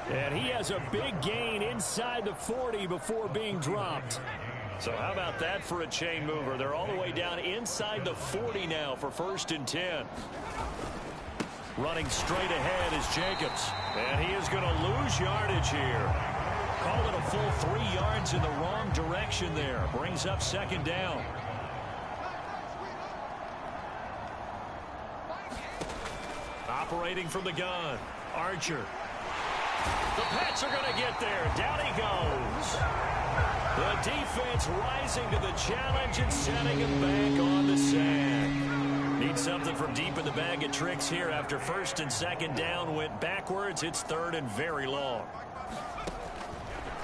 And he has a big gain inside the 40 before being dropped. So how about that for a chain mover? They're all the way down inside the 40 now for 1st and 10. Running straight ahead is Jacobs. And he is going to lose yardage here. Call it a full 3 yards in the wrong direction there. Brings up second down. Operating from the gun, Archer. The Pats are going to get there. Down he goes. The defense rising to the challenge and setting him back on the sand. Need something from deep in the bag of tricks here after 1st and 2nd down went backwards. It's 3rd and very long.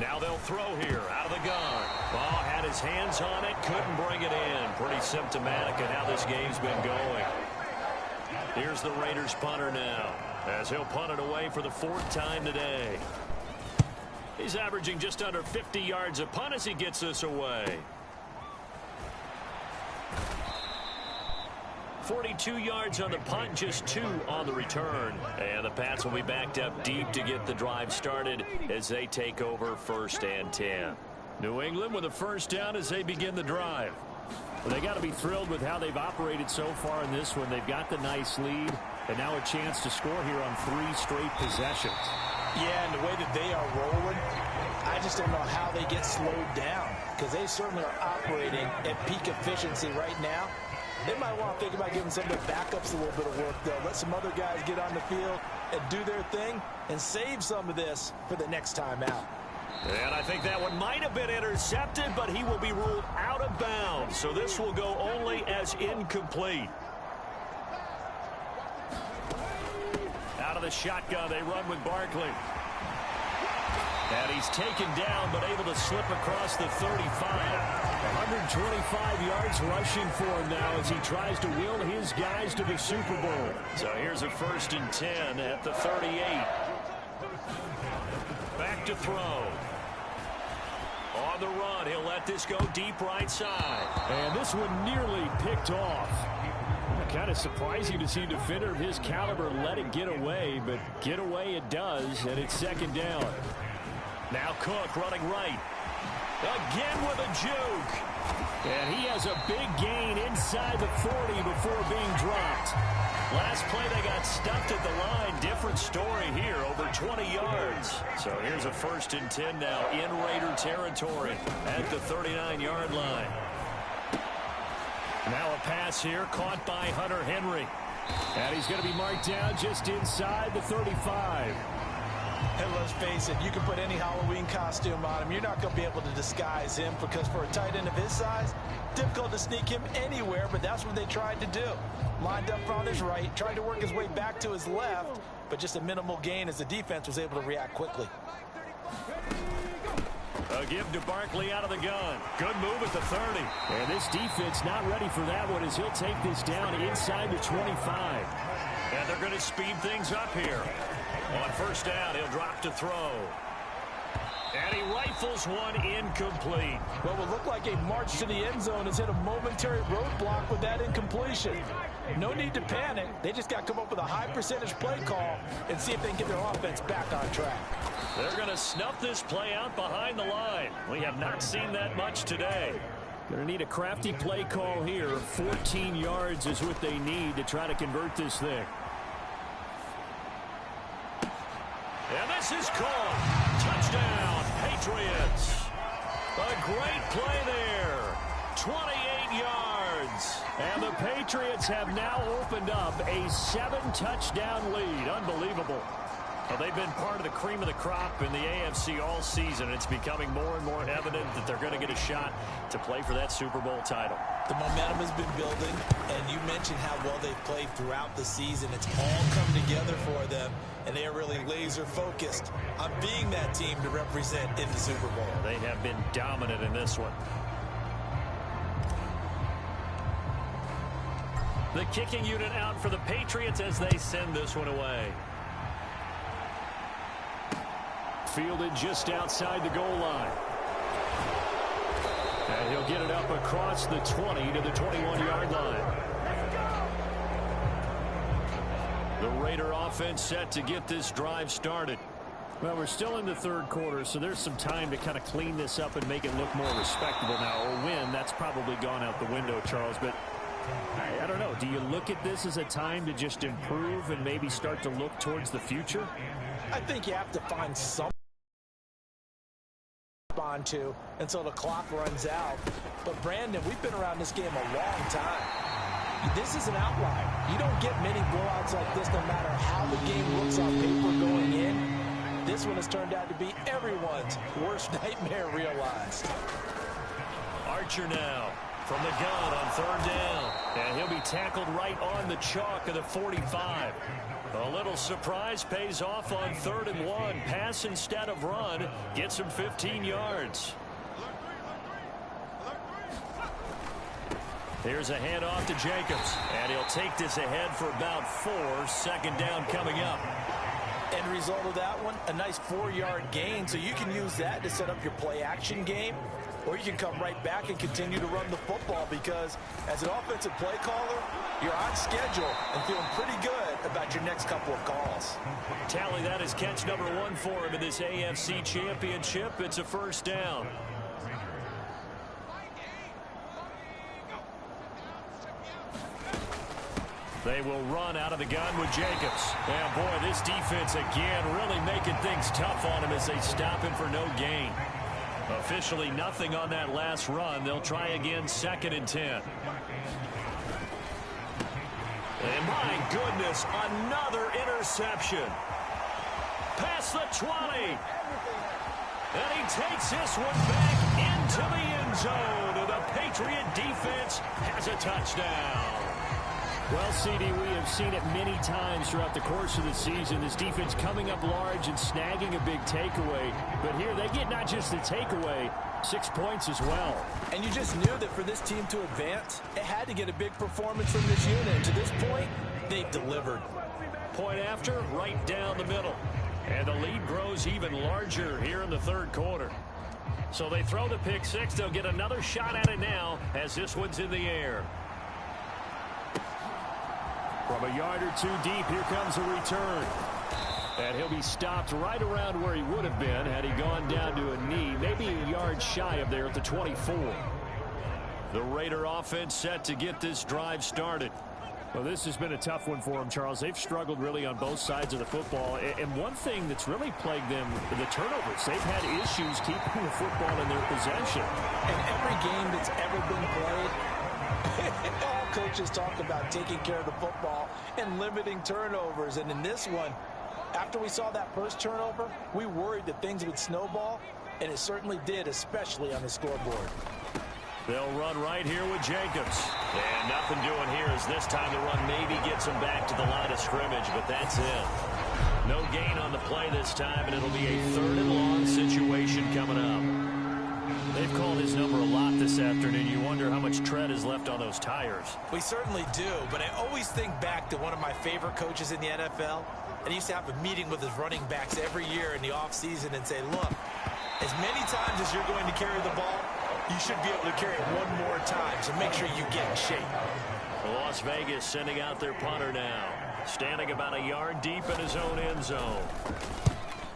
Now they'll throw here out of the gun. Ball had his hands on it, couldn't bring it in. Pretty symptomatic of how this game's been going. Here's the Raiders punter now, as he'll punt it away for the 4th time today. He's averaging just under 50 yards a punt as he gets this away. 42 yards on the punt, just 2 on the return. And the Pats will be backed up deep to get the drive started as they take over 1st and 10. New England with a first down as they begin the drive. Well, they got to be thrilled with how they've operated so far in this one. They've got the nice lead, and now a chance to score here on 3 straight possessions. Yeah, and the way that they are rolling, I just don't know how they get slowed down, because they certainly are operating at peak efficiency right now. They might want to think about giving some of their backups a little bit of work, though. Let some other guys get on the field and do their thing and save some of this for the next time out. And I think that one might have been intercepted, but he will be ruled out of bounds. So this will go only as incomplete. Out of the shotgun, they run with Barkley. And he's taken down, but able to slip across the 35. 125 yards rushing for him now as he tries to will his guys to the Super Bowl. So here's a 1st and 10 at the 38. Back to throw. On the run, he'll let this go deep right side. And this one nearly picked off. Kind of surprising to see a defender of his caliber let it get away, but get away it does, and it's 2nd down. Now Cook running right. Again with a juke. And he has a big gain inside the 40 before being dropped. Last play they got stuffed at the line. Different story here, over 20 yards. So here's a 1st and 10 now in Raider territory at the 39-yard line. Now a pass here caught by Hunter Henry. And he's going to be marked down just inside the 35. And let's face it, you can put any Halloween costume on him. You're not going to be able to disguise him, because for a tight end of his size, difficult to sneak him anywhere, but that's what they tried to do. Lined up on his right, tried to work his way back to his left, but just a minimal gain as the defense was able to react quickly. A give to Barkley out of the gun. Good move at the 30. And this defense not ready for that one as he'll take this down inside the 25. And they're going to speed things up here. On 1st down, he'll drop to throw. And he rifles one incomplete. What would look like a march to the end zone has hit a momentary roadblock with that incompletion. No need to panic. They just got to come up with a high percentage play call and see if they can get their offense back on track. They're going to snuff this play out behind the line. We have not seen that much today. Going to need a crafty play call here. 14 yards is what they need to try to convert this thing. And this is caught. Touchdown, Patriots. A great play there. 28 yards. And the Patriots have now opened up a 7-touchdown lead. Unbelievable. Well, they've been part of the cream of the crop in the AFC all season. It's becoming more and more evident that they're going to get a shot to play for that Super Bowl title. The momentum has been building, and you mentioned how well they've played throughout the season. It's all come together for them, and they are really laser-focused on being that team to represent in the Super Bowl. They have been dominant in this one. The kicking unit out for the Patriots as they send this one away. Fielded just outside the goal line. And he'll get it up across the 20 to the 21-yard line. The Raider offense set to get this drive started. Well, we're still in the third quarter, so there's some time to kind of clean this up and make it look more respectable now. A win, that's probably gone out the window, Charles, but I don't know. Do you look at this as a time to just improve and maybe start to look towards the future? I think you have to find something to until the clock runs out. But Brandon, we've been around this game a long time. This is an outlier. You don't get many blowouts like this no matter how the game looks on paper going in. This one has turned out to be everyone's worst nightmare realized. Archer now from the gun on third down. And he'll be tackled right on the chalk of the 45. A little surprise pays off on 3rd and 1. Pass instead of run. Gets him 15 yards. Here's a handoff to Jacobs. And he'll take this ahead for about 4. 2nd down coming up. End result of that one, a nice 4-yard gain. So you can use that to set up your play action game. Or you can come right back and continue to run the football because as an offensive play caller, you're on schedule and feeling pretty good about your next couple of calls. Tally that is catch number 1 for him in this AFC Championship. It's a 1st down. They will run out of the gun with Jacobs. And boy, this defense again really making things tough on him as they stop him for no gain. Officially nothing on that last run. They'll try again 2nd and 10. And my goodness, another interception. Past the 20. And he takes this one back into the end zone. And the Patriot defense has a touchdown. Well, CD, we have seen it many times throughout the course of the season. This defense coming up large and snagging a big takeaway. But here they get not just the takeaway, 6 points as well. And you just knew that for this team to advance, it had to get a big performance from this unit. And to this point, they've delivered. Point after, right down the middle. And the lead grows even larger here in the 3rd quarter. So they throw the pick 6. They'll get another shot at it now as this one's in the air. From a yard or 2 deep, here comes a return. And he'll be stopped right around where he would have been had he gone down to a knee, maybe a yard shy of there at the 24. The Raider offense set to get this drive started. Well, this has been a tough one for them, Charles. They've struggled really on both sides of the football. And one thing that's really plagued them, the turnovers. They've had issues keeping the football in their possession. In every game that's ever been played, all coaches talk about taking care of the football and limiting turnovers. And in this one, after we saw that first turnover, we worried that things would snowball, and it certainly did, especially on the scoreboard. They'll run right here with Jacobs. And nothing doing here as this time the run maybe gets them back to the line of scrimmage, but that's it. No gain on the play this time, and it'll be a 3rd and long situation coming up. They've called his number a lot this afternoon. You wonder how much tread is left on those tires. We certainly do, but I always think back to one of my favorite coaches in the NFL. And he used to have a meeting with his running backs every year in the offseason and say, look, As many times as you're going to carry the ball, you should be able to carry it one more time, so make sure you get in shape. Las Vegas sending out their punter now. Standing about a yard deep in his own end zone.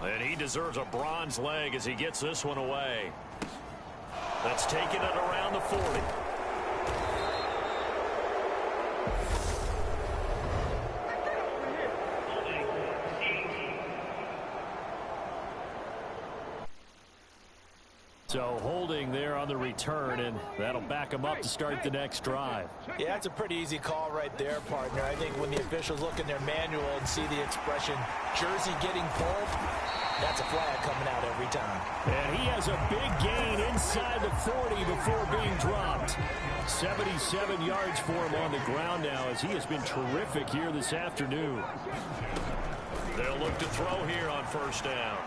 And he deserves a bronze leg as he gets this one away. That's taking it around the 40. So holding there on the return, and that'll back him up to start the next drive. Yeah, that's a pretty easy call right there, partner. I think when the officials look in their manual and see the expression, jersey getting pulled, that's a flag coming out every time. And he has a big gain inside the 40 before being dropped. 77 yards for him on the ground now as he has been terrific here this afternoon. They'll look to throw here on first down.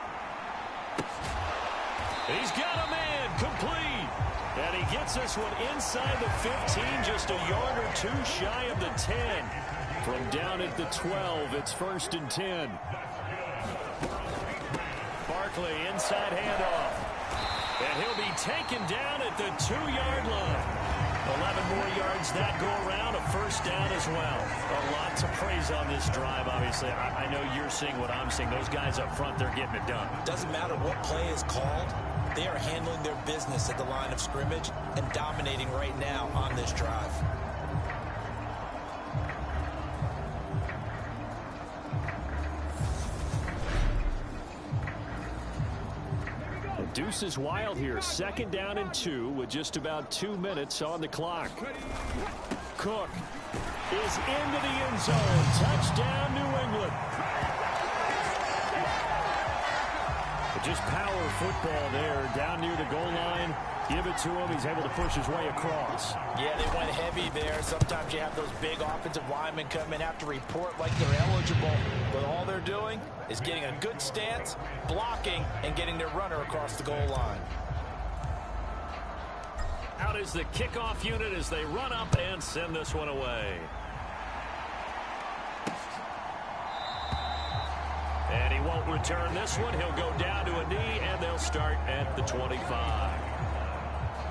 He's got a man complete. And he gets this one inside the 15, just a yard or two shy of the 10. From down at the 12, it's 1st and 10. Barkley inside handoff. And he'll be taken down at the 2-yard line. 11 more yards that go around, a first down as well. A lot to praise on this drive, obviously. I know you're seeing what I'm seeing. Those guys up front, they're getting it done. Doesn't matter what play is called. They are handling their business at the line of scrimmage and dominating right now on this drive. The deuce is wild here. 2nd down and 2 with just about 2 minutes on the clock. Cook is into the end zone. Touchdown, New England. Just power football there, down near the goal line. Give it to him. He's able to push his way across. Yeah, they went heavy there. Sometimes you have those big offensive linemen come in, have to report like they're eligible. But all they're doing is getting a good stance, blocking, and getting their runner across the goal line. Out is the kickoff unit as they run up and send this one away. And he won't return this one. He'll go down to a knee, and they'll start at the 25.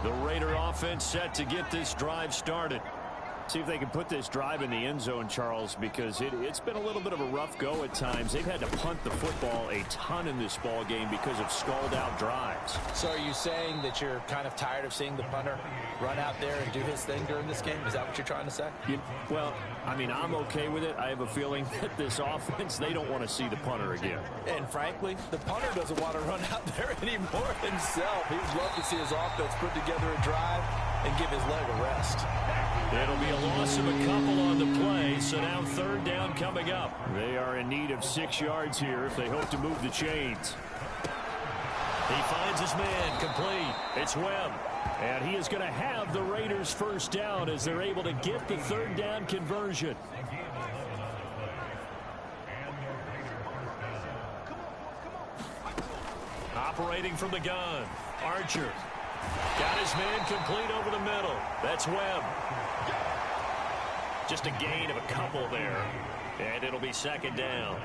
The Raider offense set to get this drive started. See if they can put this drive in the end zone, Charles, because it's been a little bit of a rough go at times. They've had to punt the football a ton in this ball game because of stalled-out drives. So are you saying that you're kind of tired of seeing the punter run out there and do his thing during this game? Is that what you're trying to say? Well, I mean, I'm okay with it. I have a feeling that this offense, they don't want to see the punter again. And frankly, the punter doesn't want to run out there anymore himself. He would love to see his offense put together a drive and give his leg a rest. It'll be a loss of a couple on the play, so now 3rd down coming up. They are in need of 6 yards here if they hope to move the chains. He finds his man complete. It's Webb. And he is going to have the Raiders' first down as they're able to get the 3rd down conversion. Operating from the gun, Archer. Got his man complete over the middle. That's Webb. Just a gain of a couple there. And it'll be 2nd down.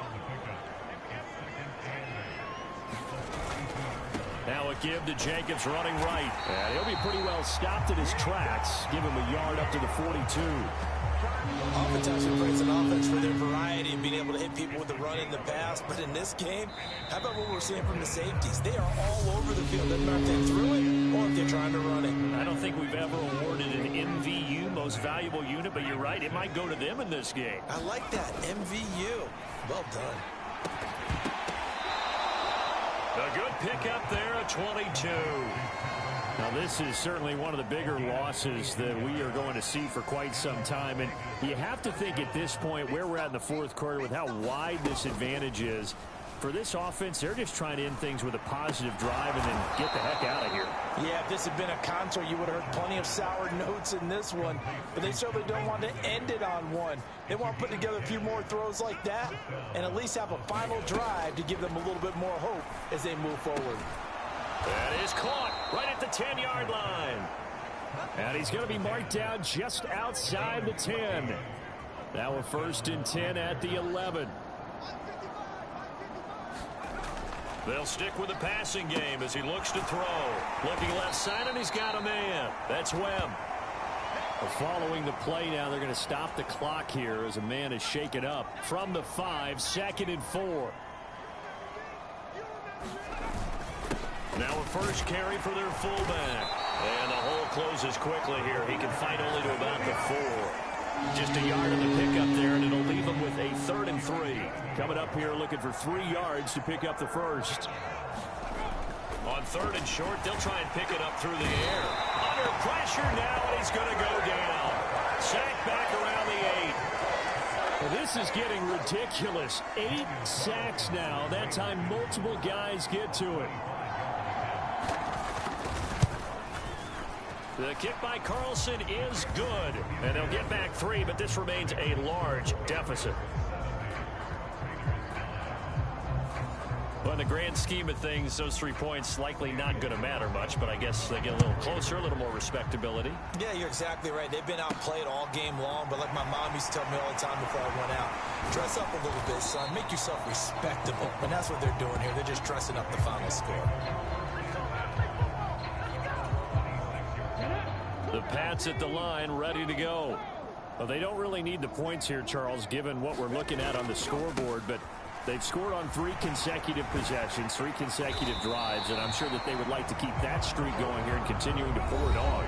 Now a give to Jacobs running right. And he'll be pretty well stopped at his tracks. Give him a yard up to the 42. Offense actually praise an offense for their variety and being able to hit people with the run in the pass. But in this game, how about what we're seeing from the safeties? They are all over the field. Doesn't matter if they threw it or if they're trying to run it. I don't think we've ever awarded an MVU, most valuable unit, but you're right. It might go to them in this game. I like that. MVU. Well done. A good pickup there, a 22. Now, this is certainly one of the bigger losses that we are going to see for quite some time. And you have to think at this point where we're at in the 4th quarter with how wide this advantage is. For this offense, they're just trying to end things with a positive drive and then get the heck out of here. Yeah, if this had been a concert, you would have heard plenty of sour notes in this one. But they certainly don't want to end it on one. They want to put together a few more throws like that and at least have a final drive to give them a little bit more hope as they move forward. That is caught right at the 10-yard line. And he's going to be marked down just outside the 10. Now a 1st and 10 at the 11. They'll stick with the passing game as he looks to throw. Looking left side, and he's got a man. That's Webb. Following the play now, they're going to stop the clock here as a man is shaken up. From the 5, 2nd and 4. Now a first carry for their fullback. And the hole closes quickly here. He can fight only to about the 4. Just a yard on the pickup there, and it'll leave him with a 3rd and 3. Coming up here looking for 3 yards to pick up the first. On 3rd and short, they'll try and pick it up through the air. Under pressure now, and he's going to go down. Sacked back around the 8. Well, this is getting ridiculous. 8 sacks now. That time multiple guys get to it. The kick by Carlson is good. And they'll get back 3, but this remains a large deficit. Well, in the grand scheme of things, those 3 points likely not going to matter much, but I guess they get a little closer, a little more respectability. Yeah, you're exactly right. They've been outplayed all game long, but like my mom used to tell me all the time before I went out, dress up a little bit, son. Make yourself respectable. And that's what they're doing here. They're just dressing up the final score. The Pats at the line, ready to go. Well, they don't really need the points here, Charles, given what we're looking at on the scoreboard, but they've scored on 3 consecutive possessions, 3 consecutive drives, and I'm sure that they would like to keep that streak going here and continuing to pour it on.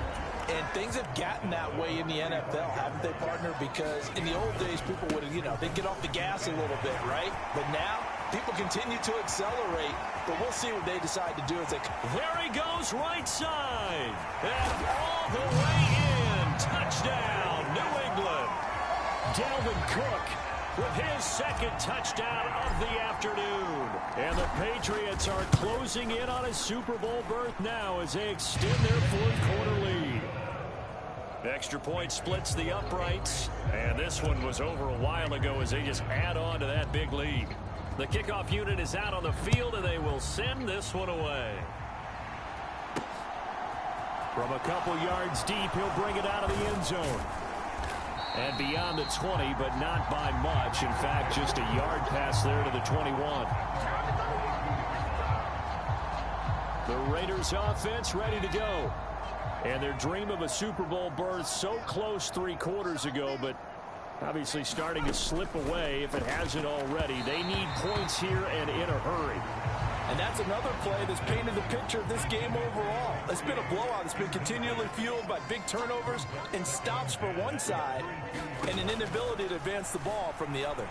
And things have gotten that way in the NFL, haven't they, partner? Because in the old days, people would, they'd get off the gas a little bit, right? But now, people continue to accelerate, but we'll see what they decide to do as they... There he goes, right side, and all the way in. Touchdown, New England. Dalvin Cook with his 2nd touchdown of the afternoon. And the Patriots are closing in on a Super Bowl berth now as they extend their 4th quarter lead. Extra point splits the uprights, and this one was over a while ago as they just add on to that big lead. The kickoff unit is out on the field, and they will send this one away. From a couple yards deep, he'll bring it out of the end zone. And beyond the 20, but not by much. In fact, just a yard pass there to the 21. The Raiders offense ready to go. And their dream of a Super Bowl berth so close 3 quarters ago, but obviously starting to slip away if it hasn't already. They need points here and in a hurry. And that's another play that's painted the picture of this game overall. It's been a blowout. It's been continually fueled by big turnovers and stops for one side and an inability to advance the ball from the other.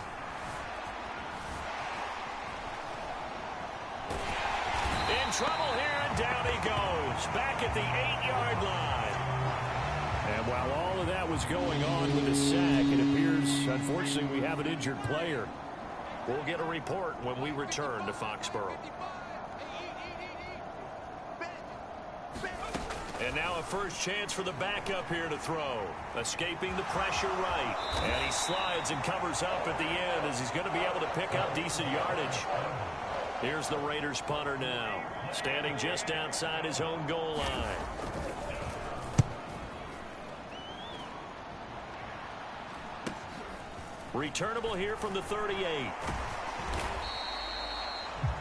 In trouble here, and down he goes. Back at the 8-yard line. And while all of that was going on with the sack, it appears, unfortunately, we have an injured player. We'll get a report when we return to Foxborough. And now a first chance for the backup here to throw. Escaping the pressure right. And he slides and covers up at the end as he's going to be able to pick up decent yardage. Here's the Raiders punter now, standing just outside his own goal line. Returnable here from the 38.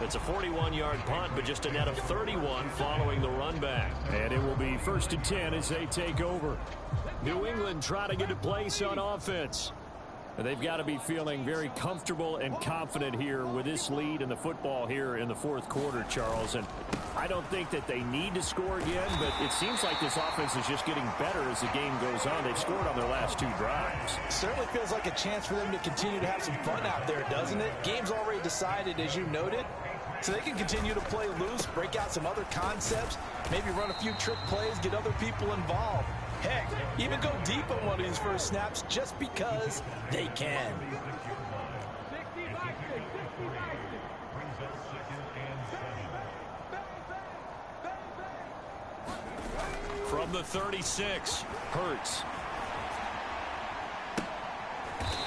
It's a 41-yard punt, but just a net of 31 following the run back. And it will be 1st and 10 as they take over. New England trying to get a place on offense. And they've got to be feeling very comfortable and confident here with this lead in the football here in the 4th quarter, Charles. And I don't think that they need to score again, but it seems like this offense is just getting better as the game goes on. They've scored on their last 2 drives. Certainly feels like a chance for them to continue to have some fun out there, doesn't it? Game's already decided, as you noted. So they can continue to play loose, break out some other concepts, maybe run a few trick plays, get other people involved. Heck, even go deep on one of these first snaps just because they can. From the 36, Hurts.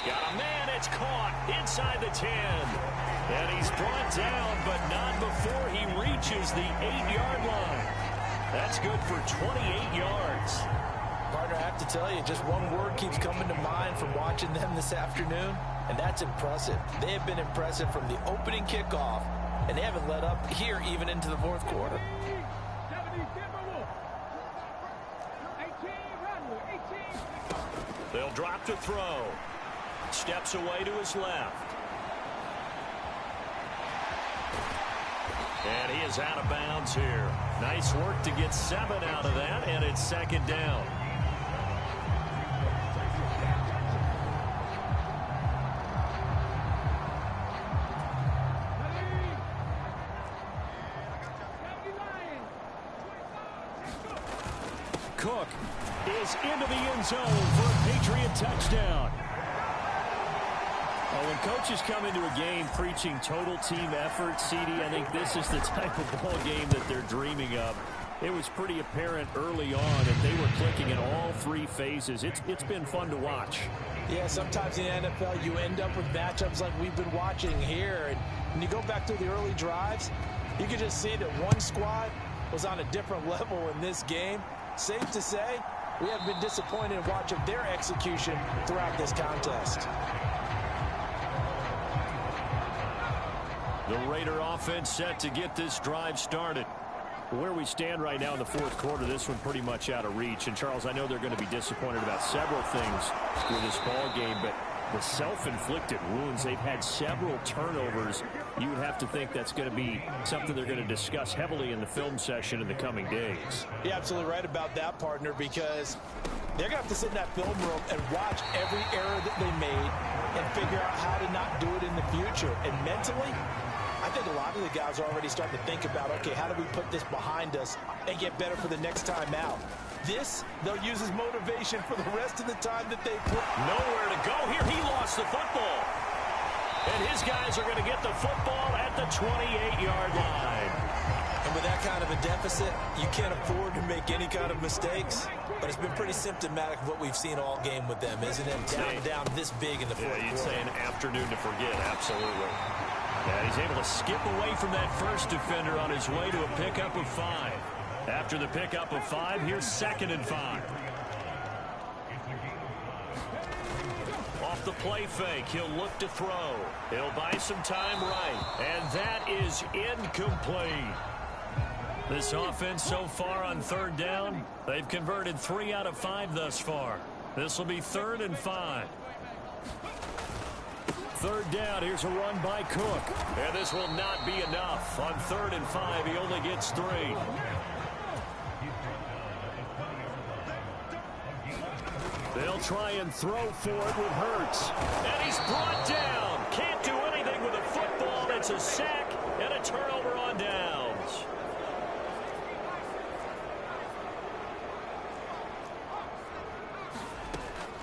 Got a man, it's caught inside the 10. And he's brought down, but not before he reaches the 8-yard line. That's good for 28 yards. Partner, I have to tell you, just one word keeps coming to mind from watching them this afternoon, and that's impressive. They have been impressive from the opening kickoff and they haven't let up here even into the fourth quarter. They'll drop to throw. Steps away to his left. And he is out of bounds here. Nice work to get 7 out of that, and it's second down. Cook is into the end zone for a Patriot touchdown. Well, when coaches come into a game preaching total team effort, CD, I think this is the type of ball game that they're dreaming of. It was pretty apparent early on that they were clicking in all 3 phases. It's been fun to watch. Yeah, sometimes in the NFL you end up with matchups like we've been watching here. And when you go back through the early drives, you can just see that one squad was on a different level in this game. Safe to say, we have been disappointed in watching their execution throughout this contest. The Raider offense set to get this drive started. Where we stand right now in the fourth quarter, this one pretty much out of reach. And, Charles, I know they're going to be disappointed about several things with this ball game, but the self-inflicted wounds, they've had several turnovers. You would have to think that's going to be something they're going to discuss heavily in the film session in the coming days. You're absolutely right about that, partner, because they're going to have to sit in that film room and watch every error that they made and figure out how to not do it in the future. And mentally, I think a lot of the guys are already starting to think about, okay, how do we put this behind us and get better for the next time out? This, they'll use as motivation for the rest of the time that they put. Nowhere to go here. He lost the football. And his guys are going to get the football at the 28-yard line. And with that kind of a deficit, you can't afford to make any kind of mistakes. But it's been pretty symptomatic of what we've seen all game with them, isn't it? Down this big in the fourth quarter. You'd say an afternoon to forget, absolutely. And he's able to skip away from that first defender on his way to a pickup of 5. After the pickup of 5, here's 2nd and 5. Off the play fake, he'll look to throw. He'll buy some time right. And that is incomplete. This offense so far on 3rd down, they've converted 3 out of 5 thus far. This will be 3rd and 5. 3rd down, here's a run by Cook. And this will not be enough. On 3rd and 5, he only gets 3. They'll try and throw for it with Hurts. And he's brought down. Can't do anything with a football. It's a sack and a turnover on downs.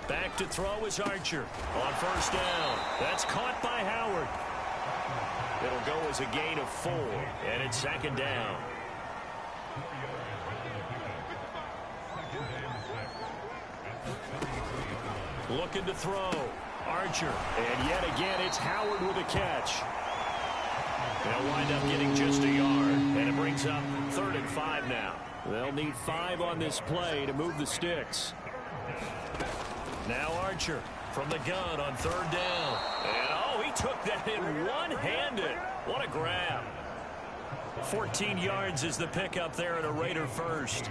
Back to throw is Archer on 1st down. That's caught by Howard. It'll go as a gain of 4, and it's 2nd down. Looking to throw. Archer. And yet again, it's Howard with a catch. They'll wind up getting just a yard, and it brings up 3rd and 5 now. They'll need 5 on this play to move the sticks. Now Archer from the gun on 3rd down. And, oh, he took that in one-handed. What a grab. 14 yards is the pickup there at a Raider first.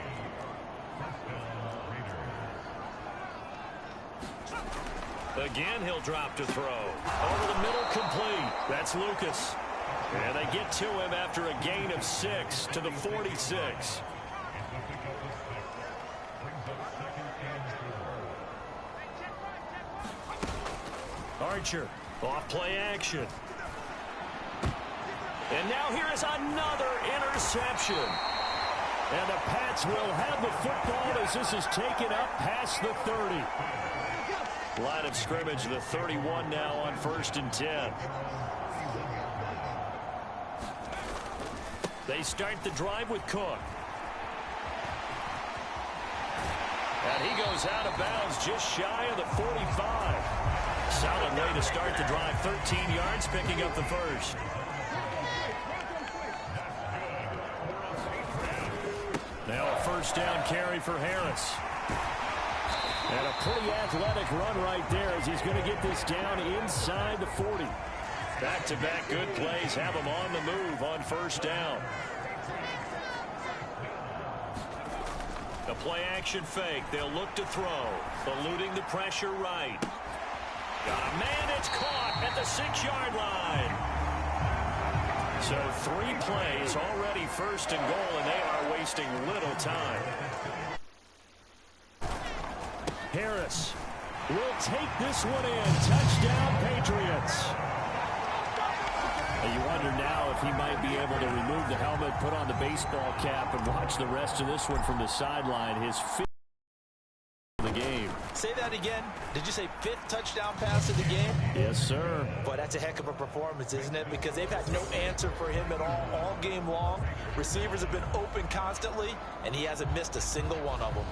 Again, he'll drop to throw. Over the middle, complete. That's Lucas. And they get to him after a gain of 6 to the 46. Archer, off play action. And now here is another interception. And the Pats will have the football as this is taken up past the 30. Line of scrimmage, the 31 now on 1st and 10. They start the drive with Cook. And he goes out of bounds just shy of the 45. Solid way to start the drive. 13 yards, picking up the first. Now a 1st down carry for Harris. And a pretty athletic run right there as he's going to get this down inside the 40. Back-to-back good plays have them on the move on first down. The play-action fake. They'll look to throw. Eluding the pressure right. Got a man. It's caught at the 6-yard line. So 3 plays already first and goal, and they are wasting little time. Harris will take this one in. Touchdown, Patriots. And you wonder now if he might be able to remove the helmet, put on the baseball cap, and watch the rest of this one from the sideline. His 5th of the game. Say that again. Did you say 5th touchdown pass of the game? Yes, sir. Boy, that's a heck of a performance, isn't it? Because they've had no answer for him at all game long. Receivers have been open constantly, and he hasn't missed a single one of them.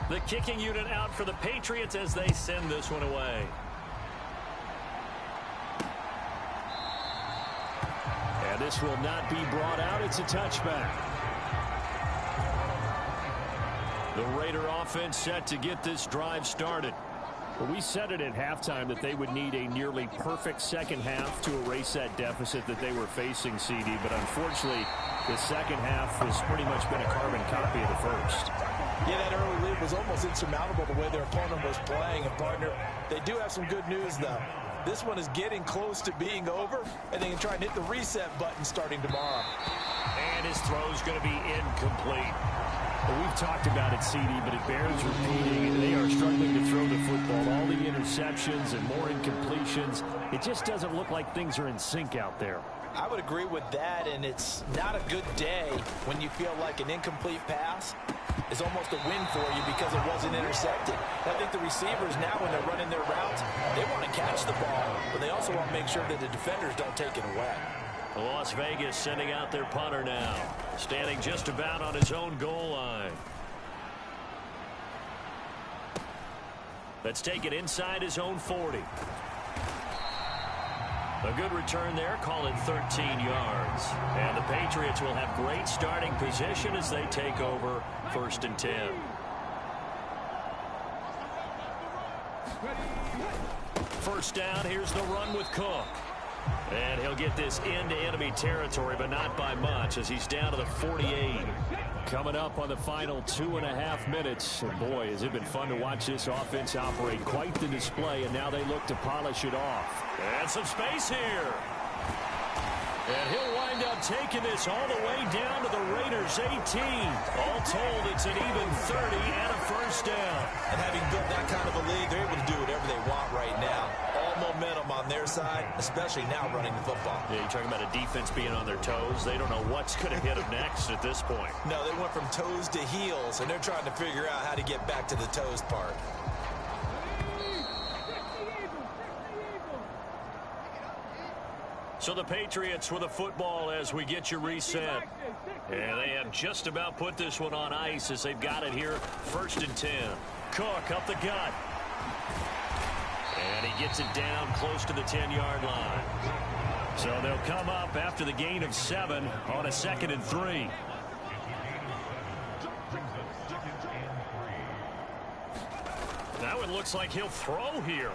The kicking unit out for the Patriots as they send this one away. And this will not be brought out. It's a touchback. The Raider offense set to get this drive started. Well, we said it at halftime that they would need a nearly perfect second half to erase that deficit that they were facing, CD. But unfortunately, the second half has pretty much been a carbon copy of the first. Yeah, that early lead was almost insurmountable the way their opponent was playing. And, partner, they do have some good news, though. This one is getting close to being over, and they can try and hit the reset button starting tomorrow. And his throw's going to be incomplete. Well, we've talked about it, CD, but it bears repeating. They are struggling to throw the football. All the interceptions and more incompletions. It just doesn't look like things are in sync out there. I would agree with that, and it's not a good day when you feel like an incomplete pass is almost a win for you because it wasn't intercepted. I think the receivers now, when they're running their routes, they want to catch the ball, but they also want to make sure that the defenders don't take it away. Las Vegas sending out their punter now, standing just about on his own goal line. Let's take it inside his own 40. A good return there, call it 13 yards. And the Patriots will have great starting position as they take over 1st and 10. First down, here's the run with Cook. And he'll get this into enemy territory, but not by much, as he's down to the 48. Coming up on the final 2.5 minutes. And boy, has it been fun to watch this offense operate. Quite the display, and now they look to polish it off. And some space here. And he'll wind up taking this all the way down to the Raiders' 18. All told, it's an even 30 and a first down. And having built that kind of a lead, they're able to do whatever they want right now. All momentum on their side, especially now running the football. Yeah, you're talking about a defense being on their toes. They don't know what's going to hit them next at this point. No, they went from toes to heels, and they're trying to figure out how to get back to the toes part. So the Patriots with the football as we get you reset. And they have just about put this one on ice as they've got it here. 1st and 10. Cook up the gut. And he gets it down close to the 10-yard line. So they'll come up after the gain of 7 on a 2nd and 3. That one looks like he'll throw here.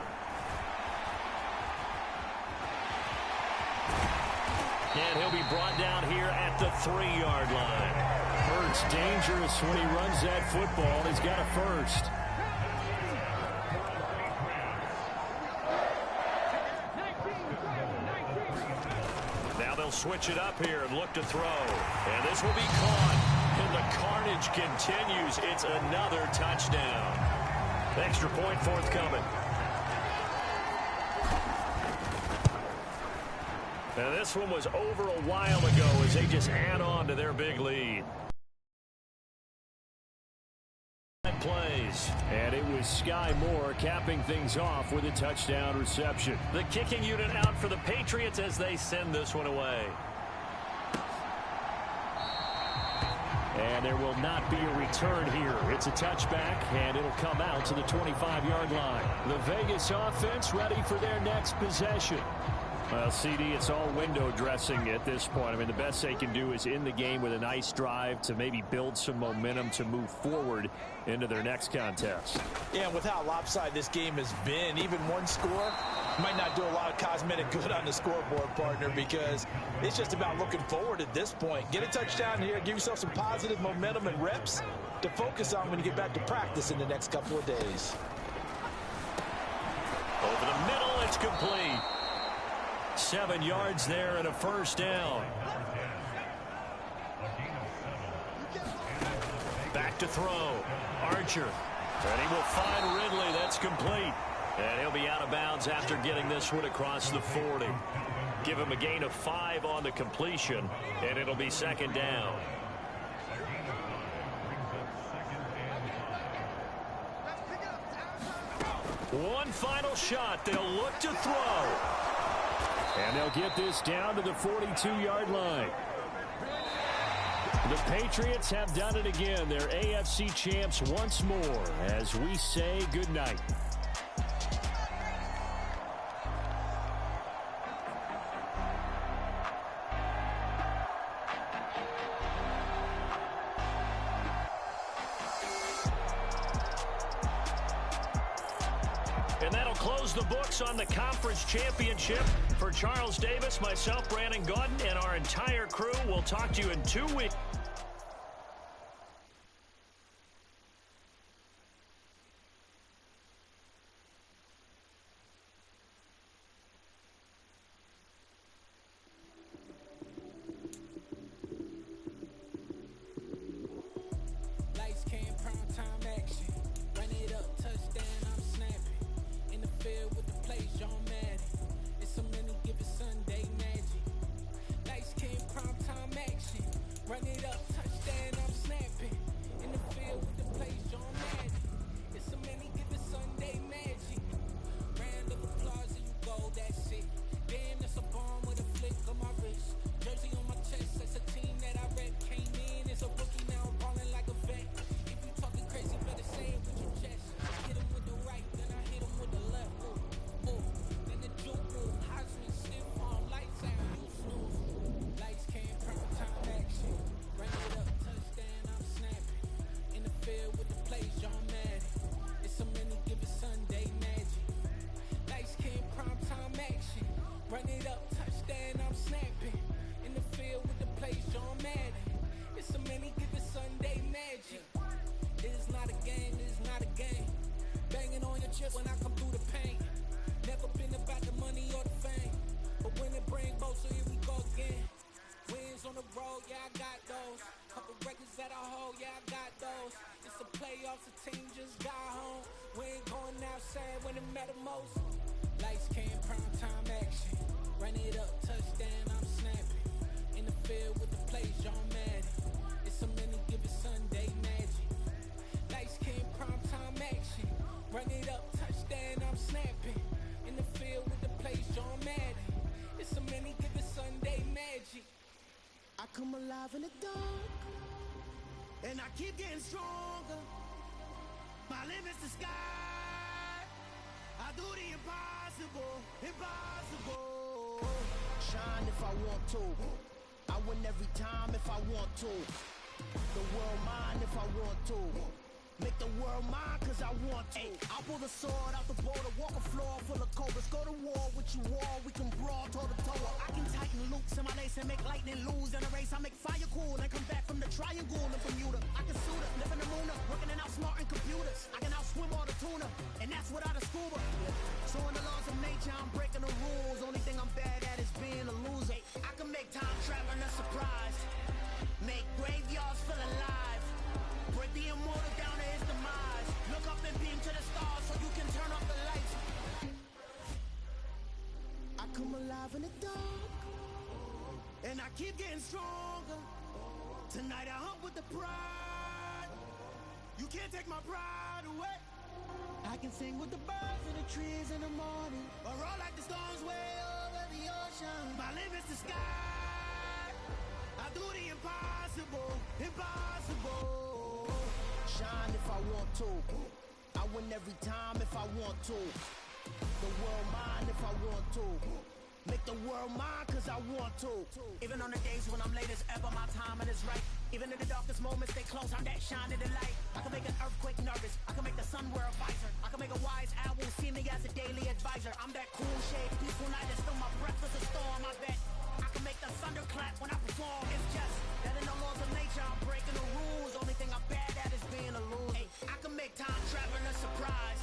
And he'll be brought down here at the 3-yard line. Hurts dangerous when he runs that football. He's got a first. Now they'll switch it up here and look to throw. And this will be caught. And the carnage continues. It's another touchdown. Extra point forthcoming. Now this one was over a while ago as they just add on to their big lead. Plays. And it was Sky Moore capping things off with a touchdown reception. The kicking unit out for the Patriots as they send this one away. And there will not be a return here. It's a touchback, and it'll come out to the 25-yard line. The Vegas offense ready for their next possession. Well, CD, it's all window dressing at this point. I mean, the best they can do is in the game with a nice drive to maybe build some momentum to move forward into their next contest. Yeah, and with how lopsided this game has been, even one score might not do a lot of cosmetic good on the scoreboard, partner, because it's just about looking forward at this point. Get a touchdown here, give yourself some positive momentum and reps to focus on when you get back to practice in the next couple of days. Over the middle, it's complete. 7 yards there and a first down. Back to throw. Archer. And he will find Ridley. That's complete. And he'll be out of bounds after getting this one across the 40. Give him a gain of 5 on the completion, and it'll be 2nd down. One final shot. They'll look to throw. And they'll get this down to the 42-yard line. The Patriots have done it again. They're AFC champs once more as we say goodnight. And that'll close the books on the conference championship. For Charles Davis, myself, Brandon Gaudin, and our entire crew, we'll talk to you in 2 weeks. Lights came, prime time action. Run it up, touchdown, I'm snapping. In the field with the plays, John Madden. It's so many, give it Sunday magic. Lights came, prime time action. Run it up. not a game. Banging on your chest when I come through the pain. Never been about the money or the fame, but when it bring both, so here we go again. Wins on the road, yeah, I got those. Couple records that I hold, yeah, I got those. It's the playoffs, the team just got home. We ain't going outside when it matter most. Lights came, prime time action. Run it up, touchdown, I'm snapping. In the field with the plays, John Madden. It's a many given Sunday magic. Lights came, prime time action. Run it up, touchdown, I'm snapping. In the field with the plays, John Madden. It's a many given Sunday magic. I come alive in the dark, and I keep getting stronger. My limit's the sky. I do the impossible, impossible. Shine if I want to. I win every time if I want to. The world mine if I want to. Make the world mine cause I want to. I'll pull the sword out the border, walk a floor full of cobras. Go to war with you all, we can brawl toe to toe. I can tighten loops in my lace and make lightning lose in a race. I make fire cool and come back from the triangle in Bermuda. I can suit up, live in the moon up, working and outsmarting computers. I can outswim all the tuna, and that's without a scuba. So in the laws of nature, I'm breaking the rules. Only thing I'm bad at is being a loser. I can make time traveling a surprise, make graveyards feel alive. Break the immortal down to his demise. Look up and beam to the stars so you can turn off the lights. I come alive in the dark, and I keep getting stronger. Tonight I hunt with the pride. You can't take my pride away. I can sing with the birds and the trees in the morning, or roll like the storms way over the ocean. My limit's the sky. I do the impossible, impossible. Shine if I want to. I win every time if I want to. The world mine if I want to. Make the world mine cause I want to. Even on the days when I'm late as ever, my timing is right. Even in the darkest moments, stay close, I'm that shine in the light. I can make an earthquake nervous, I can make the sun wear a visor. I can make a wise owl see me as a daily advisor. I'm that cool shade, peaceful night, and still my breath is a storm, I bet. I can make the thunder clap when I perform. It's just that in the laws of nature, I'm breaking the rules. Only thing I'm bad at is being a loser. I can make time traveling a surprise,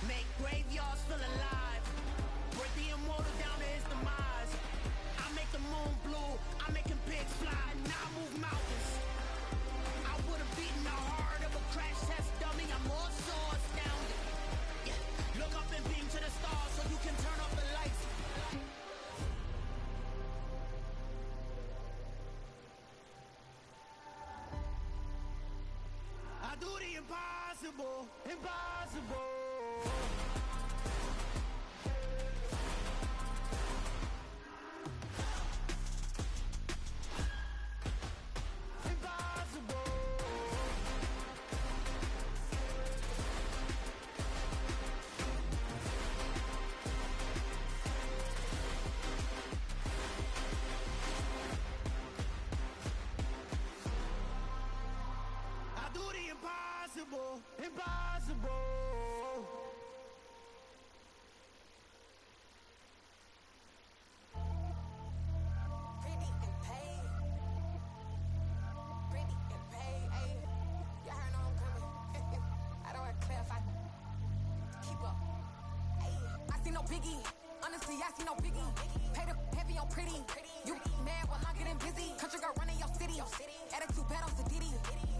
make graveyards feel alive. Break the immortal down to his demise. I make the moon blue, I'm making pigs fly, and I move mountains. I would've beaten the heart of a crash test dummy. I'm more so astounded. Yeah. Look up and beam to the stars so you can turn off the lights. I do the impossible, impossible. Impossible, impossible. Pretty and paid. Pretty and paid. Ayy, y'all heard I'm coming. I don't want to clarify. Keep up. Ayy, I see no biggie. Honestly, I see no biggie. Pay the heavy on pretty. You mad while I'm getting busy. Country girl running your city. Attitude bad on Sadiddy.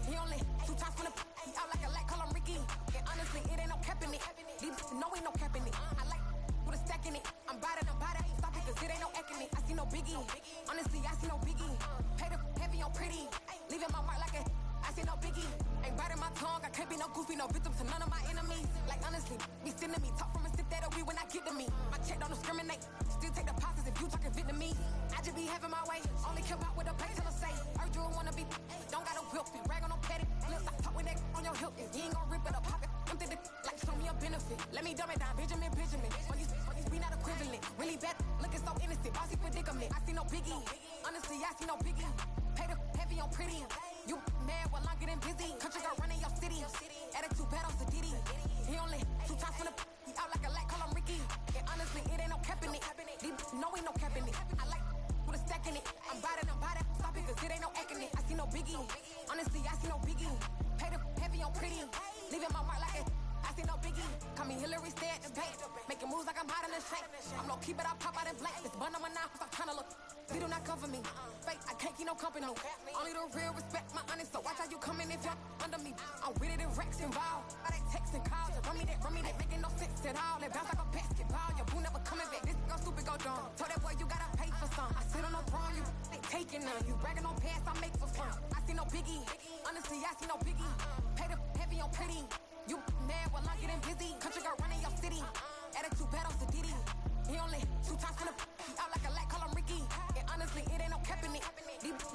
He only 2 times from the out like a light, call him Ricky. And honestly, it ain't no cap in it. These no ain't no cap in it. I like with a stack in it. I'm bad at stop it, cause it ain't no acting it. I see no biggie. Honestly, I see no biggie. Pay the heavy on pretty. Leaving my mark like a I see no biggie. Ain't biting my tongue, I can't be no goofy, no victim to none of my enemies. Like honestly, be sending me talk from a sip that'll be when I get to me. My check don't discriminate. Still take deposits if you talking Vietnamese. I just be having my way. Only care about what the bank tell us say. Heard you wanna be, don't got no whip, rag on no petty. Lips, I talk with that on your hip. You ain't gon' rip it up, pop it. Empty the like show me a benefit. Let me dumb it down, Benjamin. On these be not equivalent. Really bad, looking so innocent. Bossy predicament. I see no biggie. Honestly, I see no biggie. Pay the heavy on pretty. You mad while I'm getting busy. Country girl running your city. Attitude bad on Sadiddy. He only 2 times from the out like a light, call him Ricky. And honestly, it ain't no cap in it. These no ain't no cap in it. I like with a stack in it. I'm biting, stop it, cause it ain't no acting it. I see no biggie. Honestly, I see no biggie. Pay the heavy on pretty. leaving my mark like it. I see no biggie. Call me Hillary, stay at the bank. Making moves like I'm hot in the shank. I'm low key, but I pop out in blank. This bun on my knife, I'm trying to look. They do not cover me. Fake, I can't keep no company. Only the real respect my honest. So watch how you coming if you're under me. I'm with it, Rex involved. All they text and calls. Run me that, making no sense at all. They bounce like a basketball. Your boo never coming back. This go stupid, go dumb. Told that boy you gotta pay for some. I sit on the throne, you they taking none. You bragging on pants, I make for fun. I see no biggie. Honestly, I see no biggie. Pay the heavy on pretty. You mad while I'm getting busy. Country girl running your city. Attitude bad on Sadidi. He only 2 times from the he out like a light, call him Ricky. And honestly, it ain't no cap in it.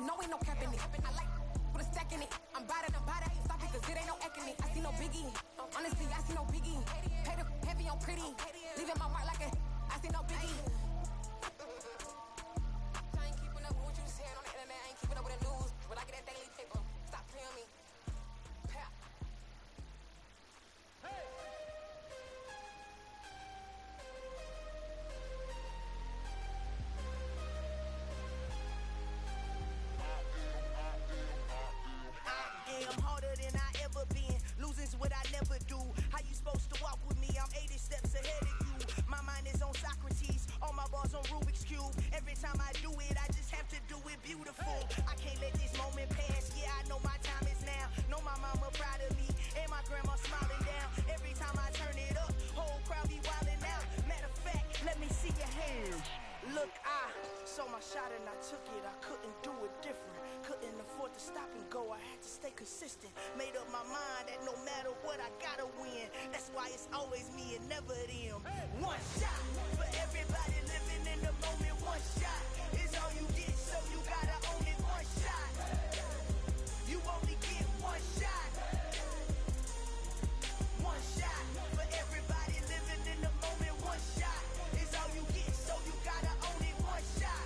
No, ain't no cap in it. I like put a stack in it. I'm biting, ain't stopping cause it ain't no acting it. I see no biggie. Honestly, I see no biggie. Pay the heavy on pretty. Leaving my mark like a I see no biggie. I ain't keeping up with what you saying on the internet. I ain't keeping up with the news. When I get that daily paper, stop playing on me. I'm harder than I ever been. Losing's what I never do. How you supposed to walk with me? I'm 80 steps ahead of you. My mind is on Socrates. All my bars on Rubik's Cube. Every time I do it, I just have to do it beautiful. I can't let this moment pass. Yeah, I know my time is now. Know my mama proud of me. And my grandma smiling down. Every time I turn it up, whole crowd be wilding out. Matter of fact, let me see your hands. Look, I saw my shot and I took it. I couldn't do it different. Couldn't afford to stop and go. I had to stay consistent. Made up my mind that no matter what, I gotta win. That's why it's always me and never them. One shot for everybody living in the moment. One shot is all you get, so you gotta own it. One shot. You only get one shot. One shot for everybody living in the moment. One shot is all you get, so you gotta own it. One shot.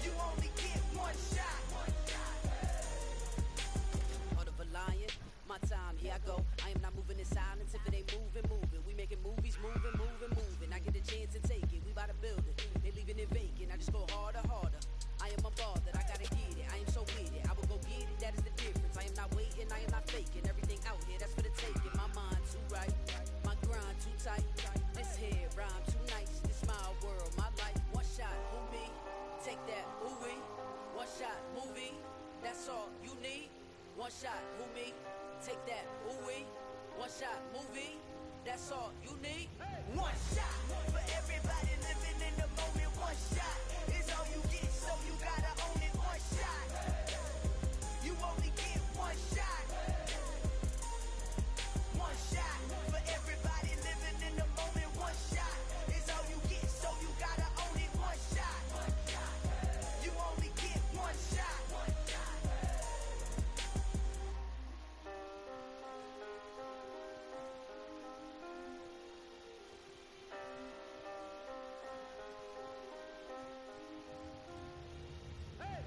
You only get one shot. Heart of a lion, my time, here I go. I am not moving in silence. If it ain't moving, moving. We making movies, moving, moving, moving. I get a chance to take it. We bout to build it. They leaving it vacant. I just go harder, harder. I am a ball that I gotta get it. I am so with it. I will go get it. That is the difference. I am not waiting. I am not faking. Everything out here, that's for the taking. My mind too right. My grind too tight. This head rhyme too nice. This my world, my life. One shot, who me? Take that, who we? One shot, movie. That's all you need. One shot, who me? Take that, who we? One shot, movie. That's all you need. One shot for everybody living in the moment. One shot is all you get, so you gotta own it. One shot. You only get one shot. One shot for everybody living in the moment. One shot is all you get, so you gotta own it. One shot. You only get one shot.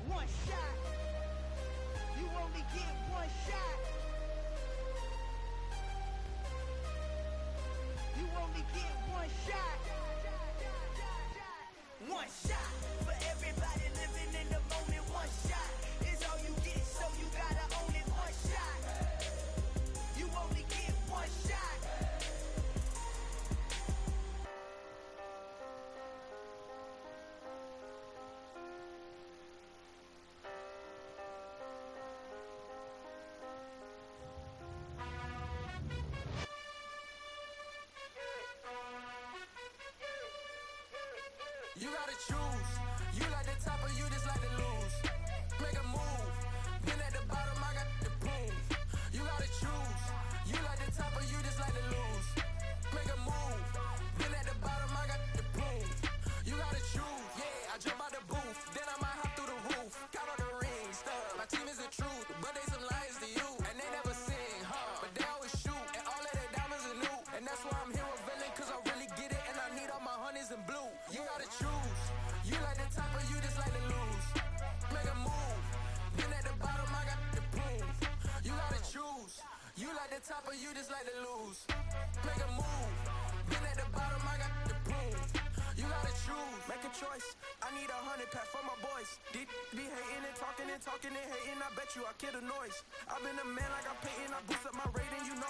One shot. You only get one shot. You only get one shot. One shot for everybody living in the moment. One shot is all you get, so you gotta own it. One shot. You only get one shot. You gotta choose. You like the top or you just like to lose. Make a move. Been at the bottom, I got the proof. You gotta choose. You like the top or you just like to lose. Make a move. Been at the bottom, I got the proof. You gotta choose. Yeah, I jump out the booth. Then I might hop through the roof. Count on the rings, stuff. My team is the truth, but they some liars to you. And they never sing, but they always shoot. And all of their diamonds are new. And that's why I'm here with villain, cause I really get it. And I need all my honeys in blue. You gotta choose. You like the top or you just like to lose. Make a move. Been at the bottom, I got the proof. You gotta choose. You like the top or you just like to lose. Make a move. Been at the bottom, I got the proof. You gotta choose. Make a choice. I need 100 pack for my boys. Be hating and talking and hating. I bet you I kill the noise. I've been a man like I'm Peyton. I boost up my rating. You know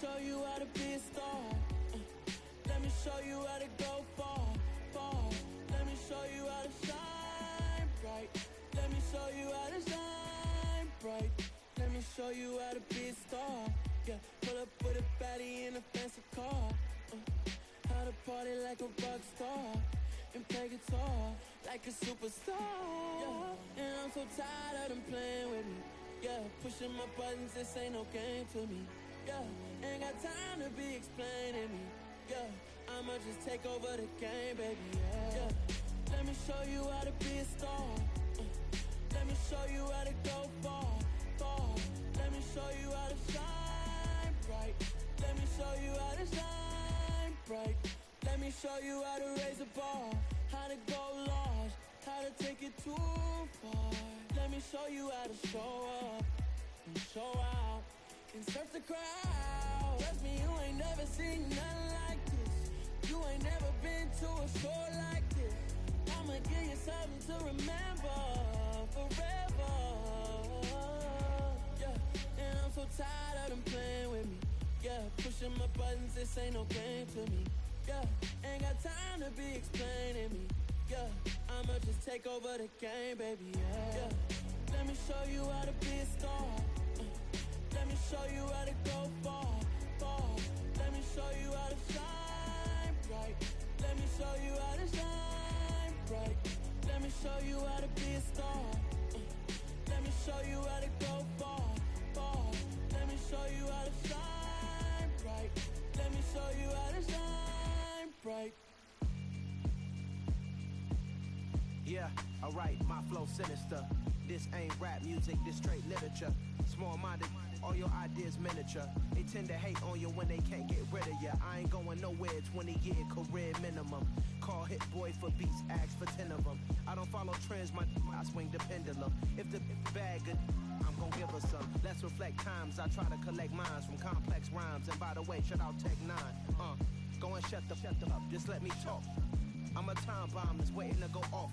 show you how to be a star. Let me show you how to go far, far. Let me show you how to shine bright. Let me show you how to shine bright. Let me show you how to be a star. Yeah, pull up with a baddie in a fancy car. How to party like a rock star and play guitar like a superstar. Yeah, and I'm so tired of them playing with me. Yeah, pushing my buttons, this ain't no game to me. Yeah, ain't got time to be explaining me. Yeah, I'ma just take over the game, baby. Yeah, let me show you how to be a star. Let me show you how to go far, far. Let me show you how to shine bright. Let me show you how to shine bright. Let me show you how to raise a bar, how to go large, how to take it too far. Let me show you how to show up and show out and surf the crowd. Trust me, you ain't never seen nothing like this. You ain't never been to a show like this. I'ma give you something to remember forever. Yeah, and I'm so tired of them playing with me. Yeah, pushing my buttons, this ain't no game to me. Yeah, ain't got time to be explaining me. Yeah, I'ma just take over the game, baby. Yeah, let me show you how to be a star. Let me show you how to go far, far. Let me show you how to shine bright. Let me show you how to shine bright. Let me show you how to be a star. Let me show you how to go far, far. Let me show you how to shine bright. Let me show you how to shine bright. Yeah, alright, my flow sinister. This ain't rap music, this straight literature. Small-minded, all your ideas miniature. They tend to hate on you when they can't get rid of you. I ain't going nowhere, 20-year career minimum. Call Hit Boy for beats, ask for 10 of them. I don't follow trends, I swing the pendulum. If the bag good, I'm gon' give her some. Let's reflect times, I try to collect minds from complex rhymes. And by the way, shout out Tech 9. Go and shut the up, just let me talk. I'm a time bomb that's waiting to go off.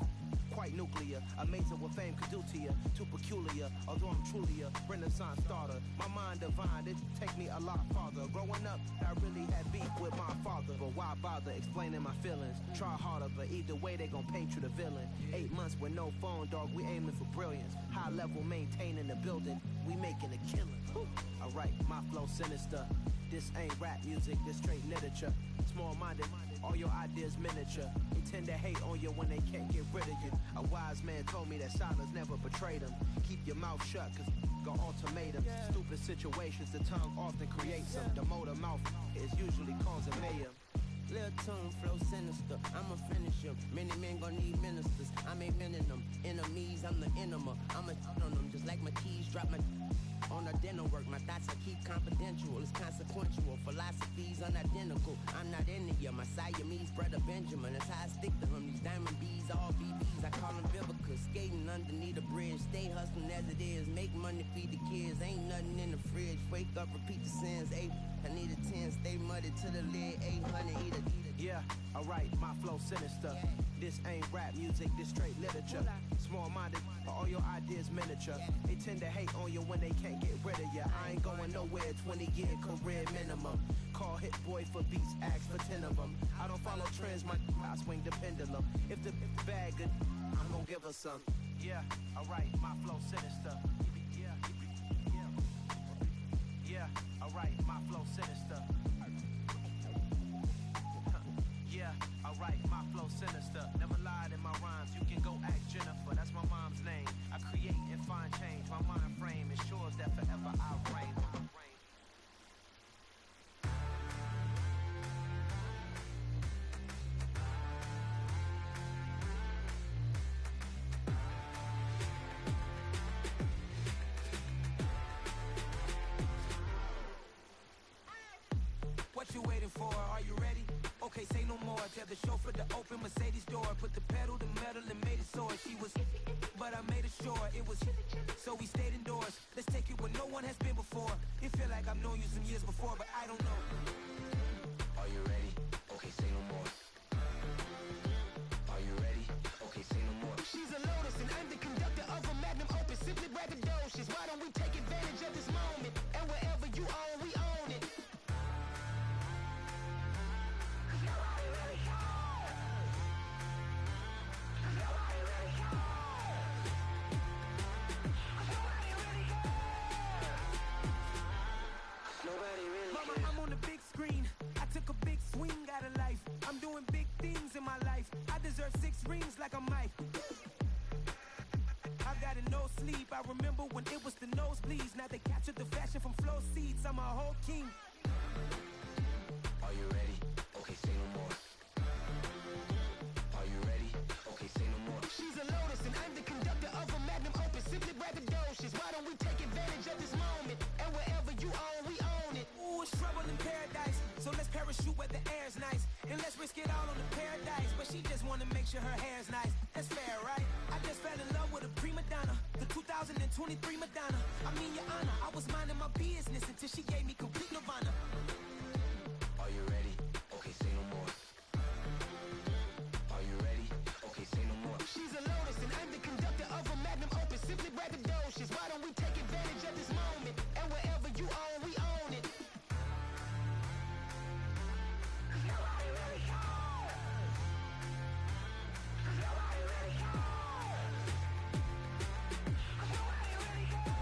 Quite nuclear, amazing what fame could do to you. Too peculiar, although I'm truly a renaissance starter. My mind divine, it take me a lot farther. Growing up, I really had beef with my father. But why bother explaining my feelings? Try harder, but either way they gon' paint you the villain. 8 months with no phone, dog, we aiming for brilliance. High level maintaining the building, we making a killing. Alright, my flow sinister. This ain't rap music, this straight literature. Small-minded, all your ideas miniature. They tend to hate on you when they can't get rid of you. A wise man told me that silence never betrayed him. Keep your mouth shut, cause got ultimatums. Stupid situations, the tongue often creates them. The motor mouth is usually causing mayhem. Lil' tune, flow sinister, I'ma finish him. Many men gon' need ministers, I'm a men in them. Enemies, I'm the enema. I'ma on them, just like my keys, drop my on the dental work. My thoughts I keep confidential, it's consequential. Philosophies unidentical, I'm not into you. My Siamese brother Benjamin, that's how I stick to him. These diamond bees, all BBs, I call them biblicals. Skating underneath the bridge, stay hustling as it is. Make money, feed the kids, ain't nothing in the fridge. Wake up, repeat the sins, 8, I need a 10, stay muddy to the lid, 800, eat a. Yeah, alright, my flow sinister. This ain't rap music, this straight literature. Small-minded, all your ideas miniature. They tend to hate on you when they can't get rid of you. I ain't going nowhere, 20-year career minimum. Call Hit Boy for beats, ask for 10 of them. I don't follow trends, I swing the pendulum. If the bag good, I'm gon' give her some. Yeah, alright, my flow sinister. Yeah, alright, my flow sinister. Yeah, alright, my flow sinister. Never lied in my rhymes, you can go ask Jennifer, that's my mom's name. I create and find change, my mind frame ensures that forever I reign. What you waiting for? Are you ready? Okay, say no more. Tell the chauffeur to open Mercedes door. Put the pedal to metal and made it soar. She was, but I made it sure it was. So we stayed indoors. Let's take it where no one has been before. It feel like I've known you some years before, but I don't know. Are you ready? Okay, say no more. Are you ready? Okay, say no more. She's a Lotus and I'm the conductor of a Magnum Opus. Simply braggadocious. Why don't we take advantage of this moment? And wherever you own, we own it. remember when it was the nosebleeds. Now they captured the fashion from flow seeds. I'm a whole king. Are you ready? Okay, say no more. Are you ready? Okay, say no more. She's a lotus and I'm the conductor of a magnum opus. Simply braggadocious. Why don't we take advantage of this moment? And wherever you own, we own it. Ooh, it's trouble in paradise. So let's parachute where the air's nice. And let's risk it all on the paradise. But she just wanna make sure her hair's nice. That's fair, right? I just fell in love with a prima donna. The 2023 Madonna. I mean, your honor, I was minding my business until she gave me complete nirvana. Are you ready? Okay, say no more. Are you ready? Okay, say no more. She's a lotus and I'm the conductor of a magnum opus. Simply braggadocious. Why don't we take advantage of this moment? And wherever you own, we own it. Nobody really cares. Nobody really cares. Nobody really cares.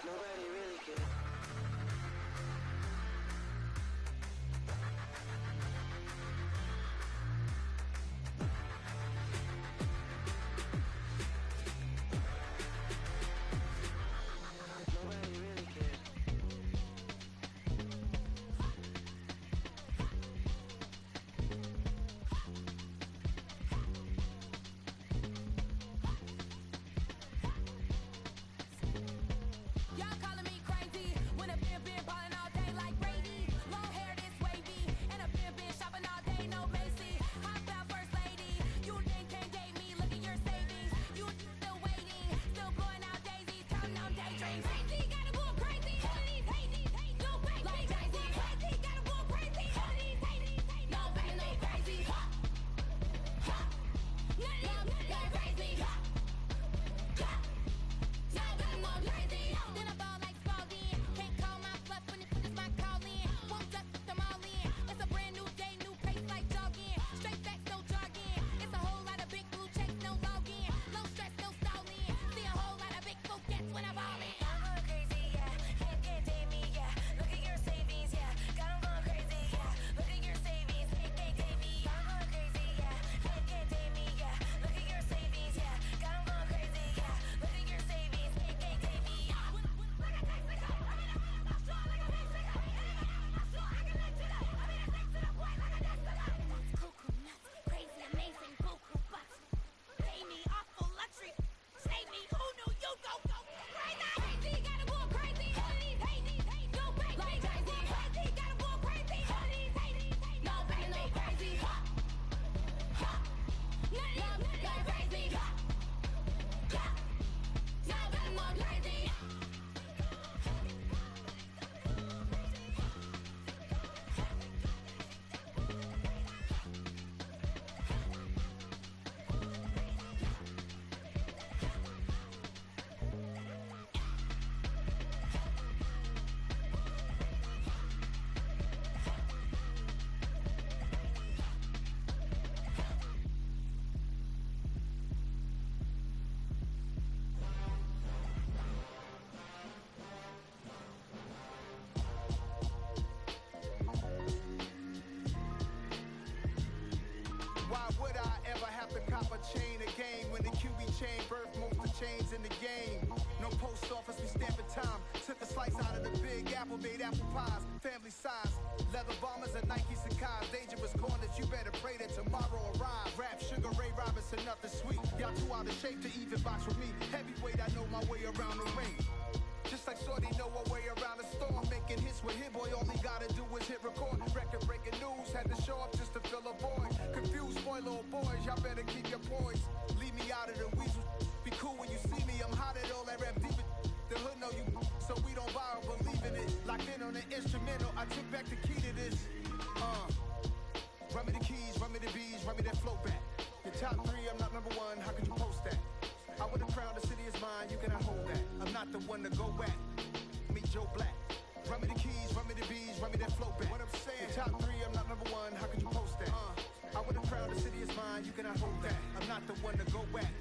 Nobody really cares. Nobody really cares. Y'all calling me crazy when a been ballin' all day like Brady. Long hair this wavy, and a been shopping all day, no Macy. Hop out first lady, you think can't date me? Look at your savings, you still waiting, still blowing out daisies, counting on daydreams. Crazy, gotta go crazy. All of these hate, no crazy. Like crazy, crazy, gotta go crazy. All of these hate, no crazy, no crazy. None of these crazy. Then I ball like Spalding. Can't call my bluff when it's my calling. Won't duck them all in. It's a brand new day, new pace like jogging. Straight facts, no jogging. It's a whole lot of big blue checks, no login. Low stress, no stalling. See a whole lot of big folk gets when I ball in. I'm going crazy, yeah. Can't date me, yeah. Look at your savings, yeah. Got 'em going crazy, yeah. Look at your savings, can't date me. I'm going crazy, yeah. Can't date me, yeah. Look at your savings, yeah. Got 'em going crazy, yeah. Look at your savings, can't date me. Cuckoo nuts, crazy, amazing, buku butts. Pay me awful luxury. Save me, who knew you go crazy? Crazy, gotta go crazy. All of these hate, no crazy. Like crazy, crazy, gotta go crazy. All of these hate, no crazy, no crazy. None of these crazy. Now gotta go crazy. Why would I ever have to cop a chain again when the QB chain birthed most of the chains in the game? No post office, we stamping time. Took a slice out of the big apple, made apple pies, family size. Leather bombers and Nike Sacai's. Dangerous corners, you better pray that tomorrow arrives. Rap Sugar Ray Robinson, nothing sweet. Y'all too out of shape to even box with me. Heavyweight, I know my way around the ring. Just like Shorty know her way around the storm. Making hits with Hit Boy, all he gotta do is hit record. Record breaking news, had to show up just to fill a void. Confused, spoiled little boys, y'all better keep your poise. Leave me out of the weasel. Be cool when you see me, I'm hot at all that rap deep. The hood know you, so we don't borrow, believe in it. Locked in on the instrumental, I took back the key to this. Run me the keys, run me the bees, run me that flow back. Your top three, I'm not number one, how could you post that? I would have crowned the city is mine, you cannot hold that. I'm not the one to go at. Meet Joe Black. Run me the keys, run me the bees, run me that flow back. What I'm saying, your top three, I'm not number one, how could you post that? I would have crowned the city is mine, you cannot hold that. I'm not the one to go at.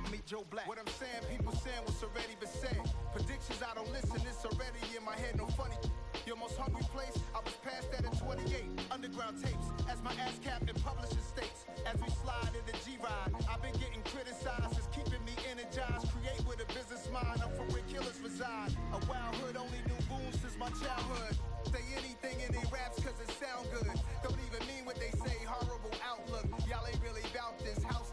Meet Joe Black. What I'm saying, people saying what's already been said. Predictions, I don't listen, it's already in my head, no funny. Your most hungry place, I was past that in 28. Underground tapes, as my ass cap in publishing states. As we slide in the G-Ride, I've been getting criticized as keeping me in it. killers reside. A wild hood only knew boons since my childhood. Say anything in they raps cause it sound good. Don't even mean what they say, horrible outlook. Y'all ain't really about this house.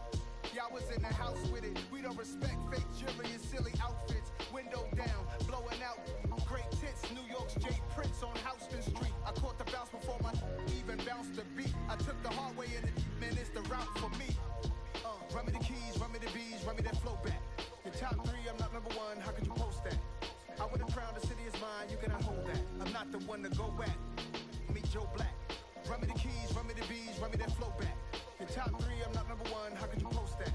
Y'all was in the house with it. We don't respect fake jewelry and silly outfits. Window down, blowing out. Great tits, New York's J. Prince on Houston Street. I caught the bounce before my even bounced the beat. I took the hard way in it, man, it's the route for me. Run me the keys, run me the bees, run me that flow back. Your top three, I'm not number one, how could you post that? I would have crowned the city is mine, you cannot hold that. I'm not the one to go back. Meet Joe Black. Run me the keys, run me the bees, run me that flow back. Your top three, I'm not number one, how could you post that?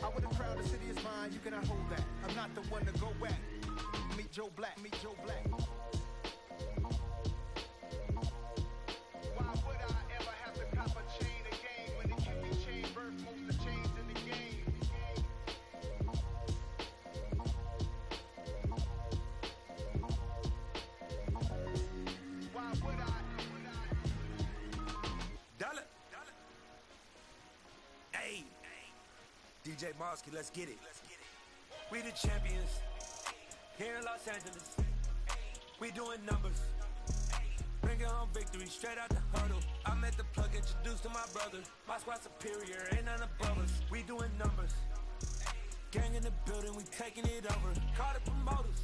I would have crowned the city is mine, you cannot hold that. I'm not the one to go back. Meet Joe Black, meet Joe Black. Why would I ever have to cop a chain again when it can be chain birth, most of the chains in the game? Why would I? Dollar. Hey. DJ Mosky, let's get it. We the champions. Here in Los Angeles. We doing numbers. Bringing home victory straight out the huddle. I'm at the plug, introduced to my brother. My squad superior, ain't none above us. We doing numbers. Gang in the building, we taking it over. Call the promoters.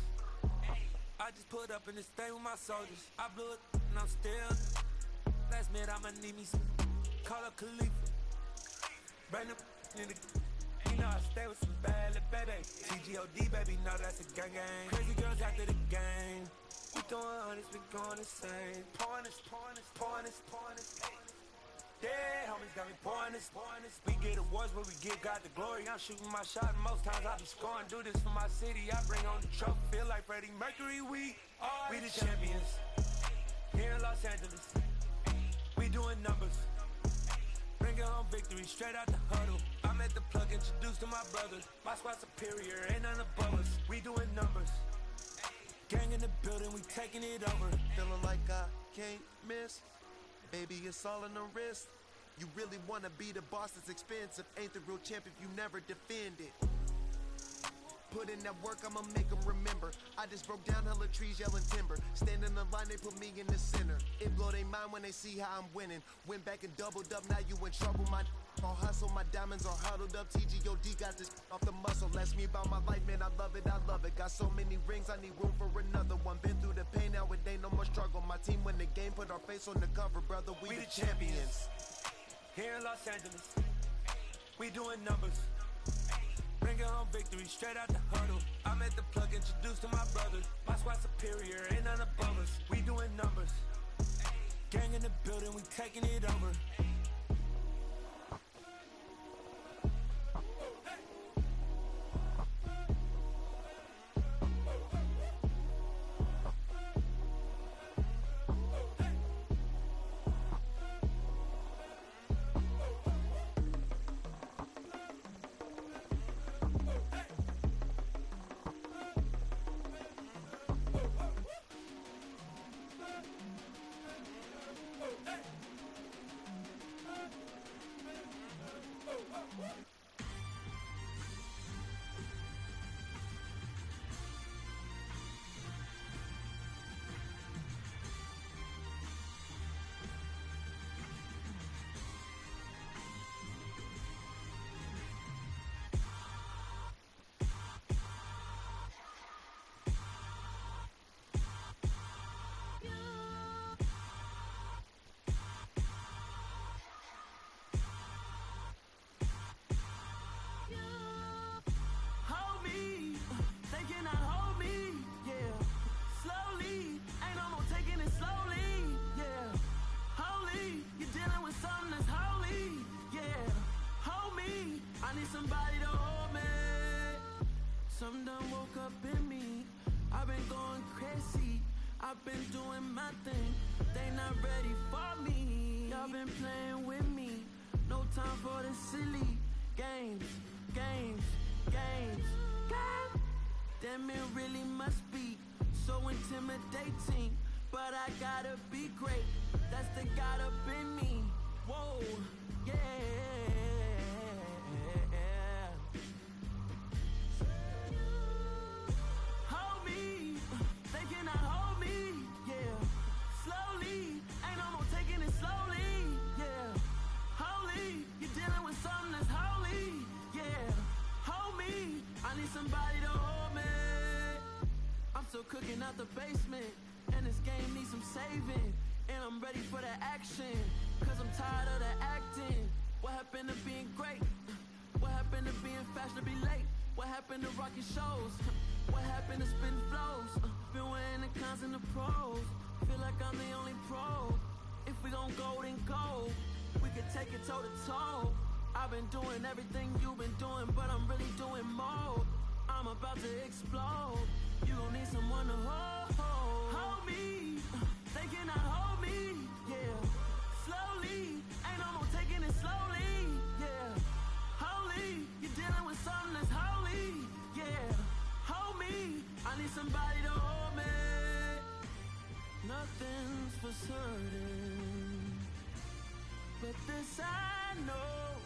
I just put up in this thing with my soldiers. I blew it and I'm still. Last minute I'ma need me some. Call up Khalifa. Bring them in the. You know I stay with some bad little baby. TGOD baby, know that's a gang gang. Crazy girls after the game. We throwing hundreds, we going insane. Pouring this. Yeah, homies got me pouring this. We get awards where we give God the glory. I'm shooting my shot and most times I be scoring. Do this for my city, I bring on the trophy. Feel like Freddie Mercury, we the champions. Here in Los Angeles, we doing numbers. Bringing home victory straight out the huddle. I'm at the plug, introduced to my brother. My squad superior, ain't none above us. We doing numbers. Gang in the building, we taking it over. Feeling like I can't miss. Baby, it's all in the wrist. You really wanna be the boss, it's expensive. Ain't the real champ if you never defend it. Put in that work, I'ma make them remember. I just broke down hella trees, yelling timber. Stand in the line, they put me in the center. It blow their mind when they see how I'm winning. Went back and doubled up, now you in trouble. My all hustle, my diamonds are huddled up. TGOD got this off the muscle. Ask me about my life, man, I love it. Got so many rings, I need room for another one. Been through the pain, now it ain't no more struggle. My team win the game, put our face on the cover, brother. We the champions. Here in Los Angeles, we doing numbers. Bringing home victory straight out the huddle. I'm at the plug, introduced to my brother. My squad superior, ain't none above us. We doing numbers. Gang in the building, we taking it over. Somebody to hold me. Some done woke up in me. I've been going crazy. I've been doing my thing. They not ready for me. Y'all been playing with me. No time for the silly games. Damn, it really must be so intimidating. But I gotta be great. That's the God up in me. Whoa, yeah. Hold out the basement, and this game needs some saving. And I'm ready for the action, cause I'm tired of the acting. What happened to being great? What happened to being fashionably late? What happened to rocky shows? What happened to spitting flows? Been wearing the cons and the pros. Feel like I'm the only pro. If we gon' go, then go. We could take it toe to toe. I've been doing everything you've been doing, but I'm really doing more. I'm about to explode. You gon' need someone to hold me. They cannot hold me, yeah. Slowly, ain't no more taking it slowly, yeah. Holy, you're dealing with something that's holy, yeah. Hold me, I need somebody to hold me. Nothing's for certain, but this I know.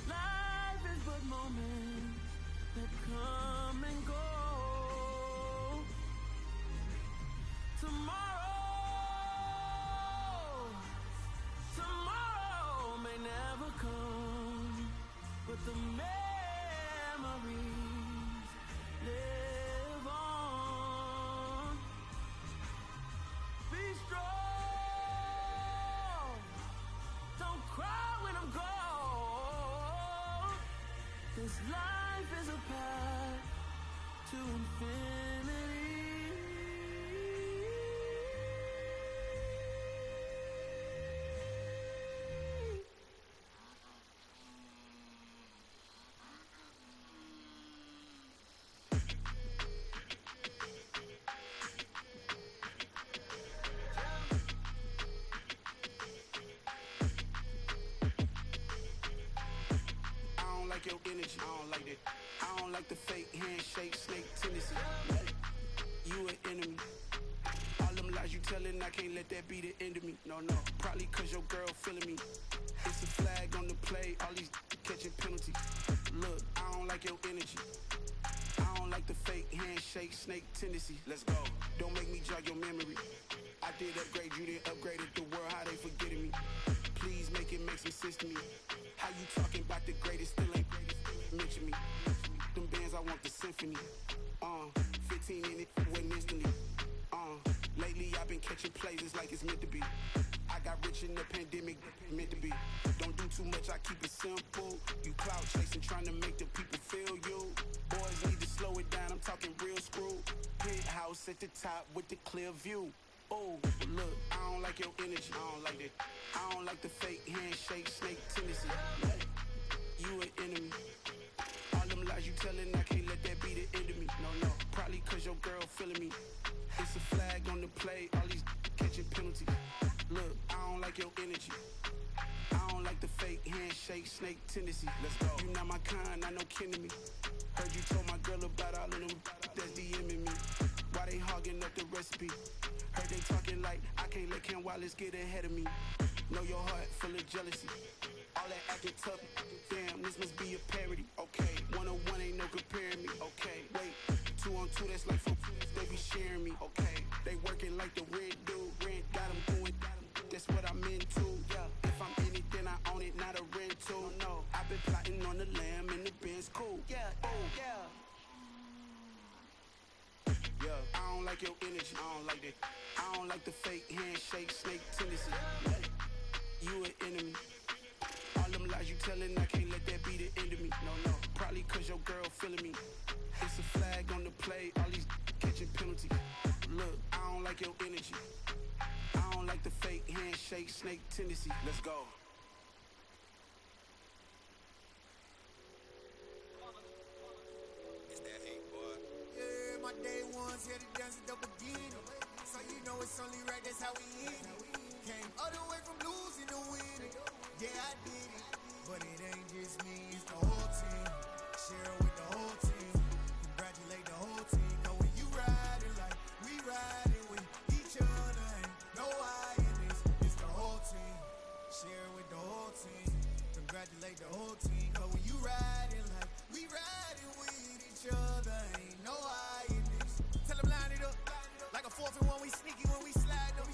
Life is but moments that come and go. Tomorrow may never come, but the memories live on. Be strong, don't cry when I'm gone, 'cause life is a path to infinity. Your energy, I don't like that. I don't like the fake handshake, snake tendency. You an enemy. All them lies you telling, I can't let that be the end of me. No, probably cause your girl feeling me. It's a flag on the play, all these catching penalties. Look, I don't like your energy. I don't like the fake handshake, snake tendency. Let's go. Don't make me jog your memory. I did upgrade, you didn't upgrade it. The world, how they forgetting me. Please make it make some sense to me. How you talking about the greatest, still ain't mention me. Them bands, I want the symphony. 15 in it, went instantly. Lately I've been catching plays, it's like it's meant to be. I got rich in the pandemic, meant to be. Don't do too much, I keep it simple. You clout chasing, trying to make the people feel you. Boys need to slow it down, I'm talking real screw. Penthouse at the top with the clear view. Oh, look, I don't like your energy, I don't like that. I don't like the fake handshake, snake tendency. You an enemy. All them lies you telling, I can't let that be the end of me. No, probably cause your girl feeling me. It's a flag on the play, all these catching penalties. Look, I don't like your energy. I don't like the fake handshake, snake tendency. Let's go. You not my kind, I know kin to me. Heard you told my girl about all of them that's DMing me. Why they hogging up the recipe? Heard they talking like I can't let Ken Wallace get ahead of me. Know your heart full of jealousy. All that acting tough, damn, this must be a parody. Okay, 1-on-1 ain't no comparing me. Okay, wait, 2-on-2, that's like for they be sharing me. Okay, they working like the red dude. Red got them going, that's what I'm into. Yeah, if I'm in it, then I own it, not a rental. No, I've been plotting on the lamb and the Benz cool. Yeah, yeah. I don't like your energy, I don't like that. I don't like the fake handshake, snake tendency. You an enemy. All them lies you telling, I can't let that be the end of me. No, probably cause your girl feeling me. It's a flag on the play, all these catching penalties. Look, I don't like your energy. I don't like the fake handshake, snake tendency. Let's go. It's that hate, boy. Yeah, my day ones here to dance at the beginning. So you know it's only right, that's how we end it. Came all the way from losing to winning. Yeah, I did it. But it ain't just me, it's the whole team. Share it with the whole team. Congratulate the whole team. Know when you riding like we riding with each other. Ain't no I in this. It's the whole team. Share it with the whole team. Congratulate the whole team. Know when you riding like we riding with each other. Ain't no I in this. Tell them line it up. Like a 4th and 1, we sneaky when we slide them.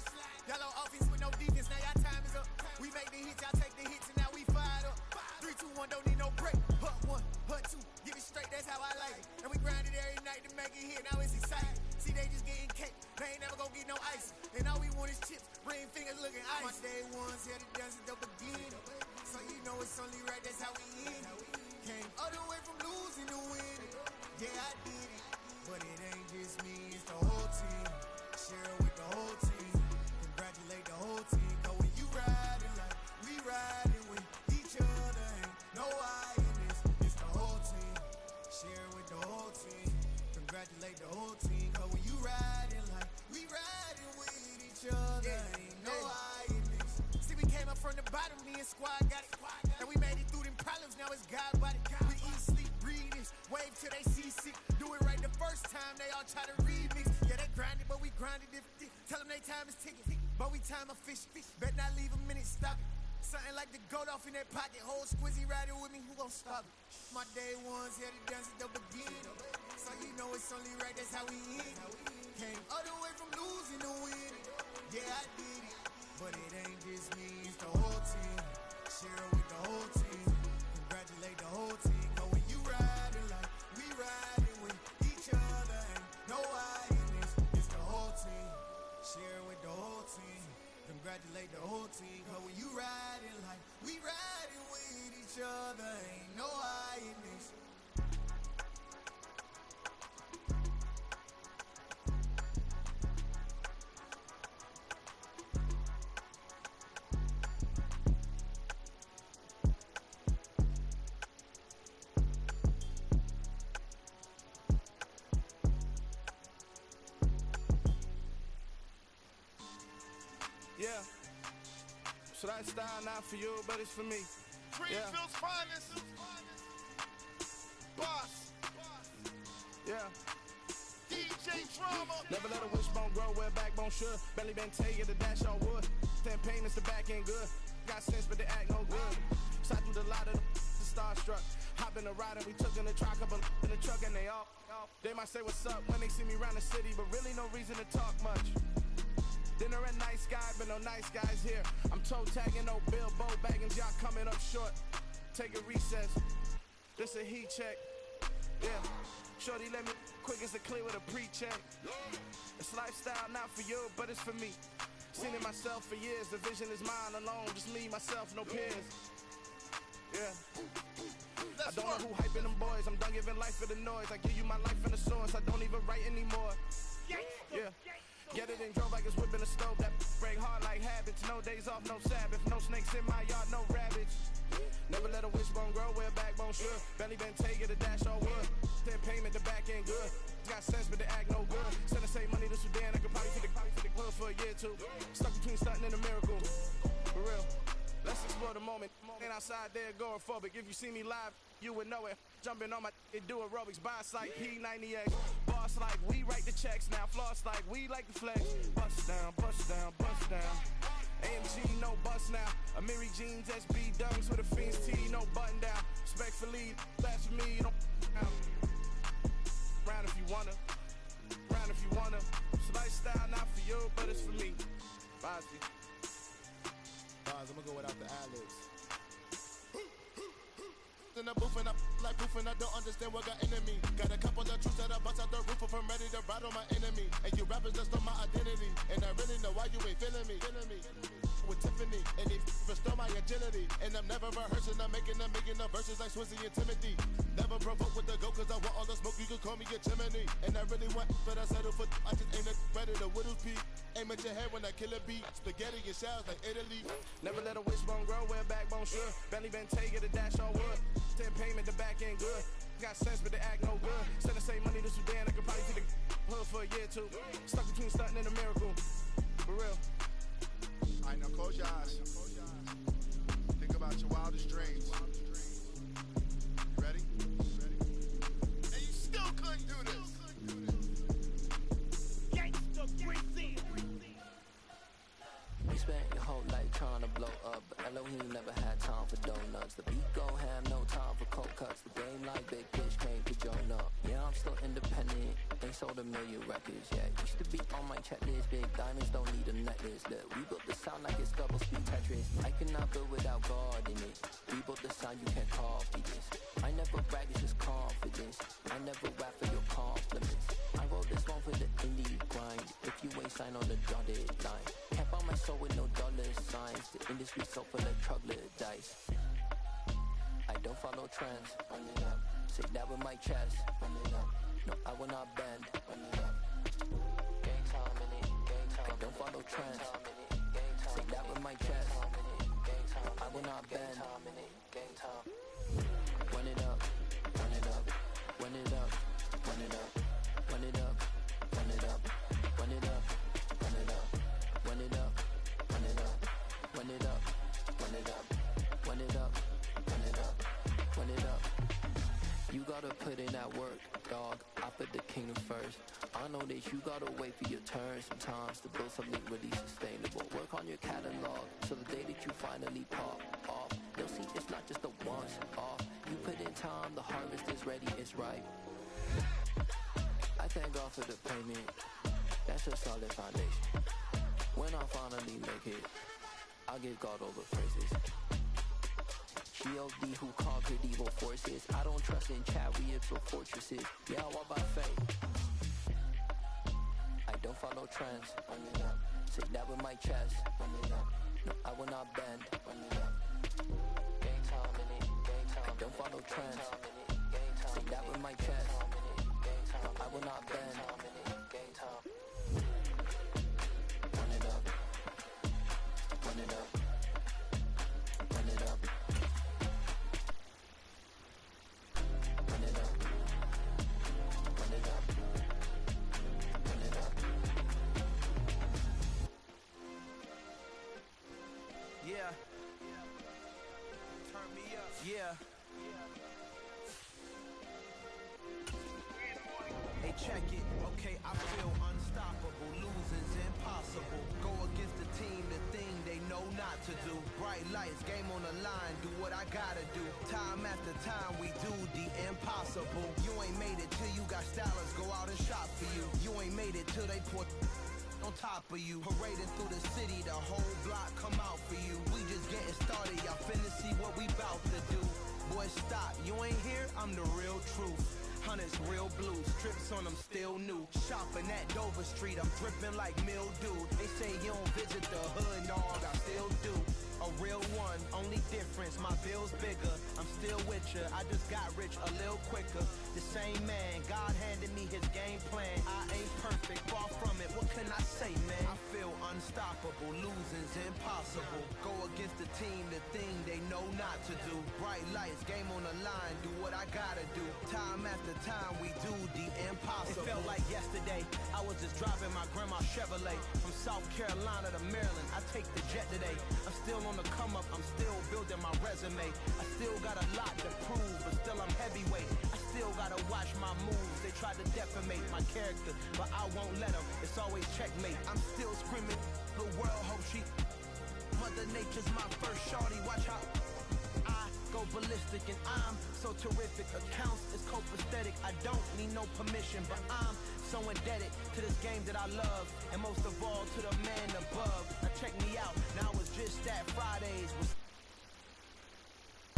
Y'all on offense with no defense, now y'all time is up. We make the hits, y'all take the hits, and now we fired up. 3, 2, 1, don't need no break. Hut 1, hut 2, give it straight, that's how I like it. And we grind it every night to make it hit, now it's exciting. See, they just get headed down since the beginning. So you know it's only right, that's how we end it. Came all the way from losing to winning. Yeah, I did it, but it ain't just me, it's the whole team. Share it with the whole team. Congratulate the whole team. Cause when you riding like we riding with each other, ain't no I in this, it's the whole team. Share it with the whole team. Congratulate the whole team. Cause when you riding like we riding with each other, ain't no I in this. See, we came up from the bottom, me and squad got it. And we made it through them problems, now it's God body. We eat, sleep, breathe this, wave till they see sick. Do it right the first time, they all try to remix. Yeah, they grinded, but we grinded it. Tell them they time is ticking, but we time a fish. Bet not leave a minute, stop it. Something like the goat off in that pocket. Whole squizzy riding with me, who gon' stop it? My day ones headed down since the beginning. So you know it's only right, that's how we end it. Came all the way from losing to winning. Yeah, I did it, but it ain't just me, it's the whole team. Share it with the whole team. Congratulate the whole team. Cause when you riding like we riding with each other, ain't no I in this, it's the whole team. Share it with the whole team. Congratulate the whole team. Cause when you riding like we riding with each other, ain't no I in this. Yeah. So that style not for you, but it's for me. Greenfield's finest. Boss. Yeah. DJ Drama. Never let a wishbone grow where backbone should. Belly been taking the dash on wood. Then pain is the back end good. Got sense, but they act no good. Shot through the lot of the starstruck. Hop in the ride and we took in the truck, couple in the truck and they all. They might say what's up when they see me around the city, but really no reason to talk much. Dinner and nice guy, but no nice guys here. I'm toe tagging, no Bilbo baggins, y'all coming up short. Take a recess. This a heat check. Yeah. Shorty let me quick as a clear with a pre-check. It's lifestyle not for you, but it's for me. Seen it myself for years. The vision is mine alone, just me, myself, no peers. Yeah. I don't know who hyping them boys. I'm done giving life for the noise. I give you my life in the source. I don't even write anymore. Yeah. Get it and drove like it's whipping a stove. That break hard like habits. No days off, no Sabbath. No snakes in my yard, no rabbits. Never let a wishbone grow where backbone should. Belly been taking the dash on wood. Then payment, the back end good. Got sense, but they act no good. Send the same money to Sudan. I could probably feed the hood for a year or two. Stuck between stunting and a miracle. For real. Let's explore the moment. Ain't outside there agoraphobic. If you see me live, you would know it. Jumping on my do aerobics. Boss like P90X. Boss like we write the checks now. Floss like we like the flex. Bust down, bust down, bust down. AMG, no bust now. Amiri jeans, SB dunks with a Fiends T, no button down. Respectfully, that's for me. Don't round if you wanna. Round if you wanna. It's lifestyle not for you, but it's for me. Bozzy. I'm gonna go without the ad-libs. In the booth and I like proof and I don't understand what got into me. Got a couple of truths that I bust out the roof if I'm ready to ride on my enemy. And you rappers just stole my identity. And I really know why you ain't feeling me. With Tiffany, and they restore my agility. And I'm never rehearsing, I'm making the verses like Swizzy and Timothy. Never provoke with the go, cause I want all the smoke, you can call me a chimney. And I really want, but I settle for, I just aim at ready to Whittles Peak. Aim at your head when I kill a beat. Spaghetti and shells like Italy. Never let a wishbone grow where backbone should. Belly been taking the dash on wood. Then payment, the back end good. Got sense, but they act no good. Send the same money to Sudan, I could probably feed the hood for a year or two. Stuck between stunting and a miracle. For real. Alright, now close your eyes. Think about your wildest dreams. You ready? And you still couldn't do this. Gangsta Brazil. You spent your whole life trying to blow up, but Elohim never had time for donuts. The beat go ham, no time for cold cuts. The game like big fish came to join up. Yeah, I'm still independent. Ain't sold a million records yet. Used to be on my checklist. Big diamonds don't need a necklace. Look, we built the sound like it's double speed Tetris. I cannot build without God in it. We built the sound, you can't copy this. I never brag, it's just confidence. I never rap for your compliments. I wrote this one for the indie grind. If you ain't signed on the dotted line, kept on my I saw with no dollar signs. The industry so full of troglodytes. I don't follow trends. Run it up. Say that with my chest. Run it up. No, I will not bend. Run it up. Gang time in it. Gang time. I don't follow trends. Say that with my chest. I will not bend. Gang time. Run it up. Run it up. Run it up. Run it up. Run it up. Run it up. Run it up. Run it up. Run it up. Run it up. Run it up. Run it up. Run it up. Run it up. Run it up. You gotta put in that work, dog. I put the kingdom first. I know that you gotta wait for your turn sometimes to build something really sustainable. Work on your catalog so the day that you finally pop off, you'll see it's not just a once off. You put in time, the harvest is ready, it's ripe. I thank God for the payment. That's a solid foundation. When I finally make it, I'll give God all the praises. G.O.D. who conquered evil forces. I don't trust in chariots or fortresses. Yeah, I walk by faith. I don't follow trends. Run it up. Say that with my chest. Run it up. No, I will not bend. Run it up. Gang time in it. Gang time. I don't follow trends. Say that with my chest. No, I will not bend. Gang time. Run it up. Run it up. Run it up. Run it up. Run it up. Run it up. Yeah. Turn me up. Yeah. Hey, check it. Okay, I feel unstoppable. Losing's impossible. Go against the team, the thing they know not to do. Bright lights, game on the line. Do what I gotta do. Time after time, we do the impossible. You ain't made it till you got stylists go out and shop for you. You ain't made it till they put on top of you. Parading through the city, the whole block come out for you. We just getting started, y'all finna see what we bout to do. Boy, stop, you ain't here, I'm the real truth. Hunters real blue, strips on them still new. Shopping at Dover Street, I'm dripping like mildew. They say you don't visit the hood, dog, I still do. A real one, only difference, my bill's bigger. I'm still with ya, I just got rich a little quicker. The same man, God handed me his game plan. I ain't perfect, far from it, what can I say, man? I feel unstoppable, losing's impossible. Go against the team, the thing they know not to do. Bright lights, game on the line, do what I gotta do. Time after time, we do the impossible. It felt like yesterday, I was just driving my grandma's Chevrolet. From South Carolina to Maryland, I take the jet today. I'm still on the come up, I'm still building my resume. I still got a lot to prove, but still I'm heavyweight. I still gotta watch my moves. They try to defamate my character, but I won't let them. It's always checkmate. I'm still screaming, the world hope she. Mother Nature's my first shorty, watch how I go ballistic and I'm so terrific. Accounts is copacetic, I don't need no permission, but I'm so indebted to this game that I love, and most of all to the man above. Now check me out, now it's just that Fridays was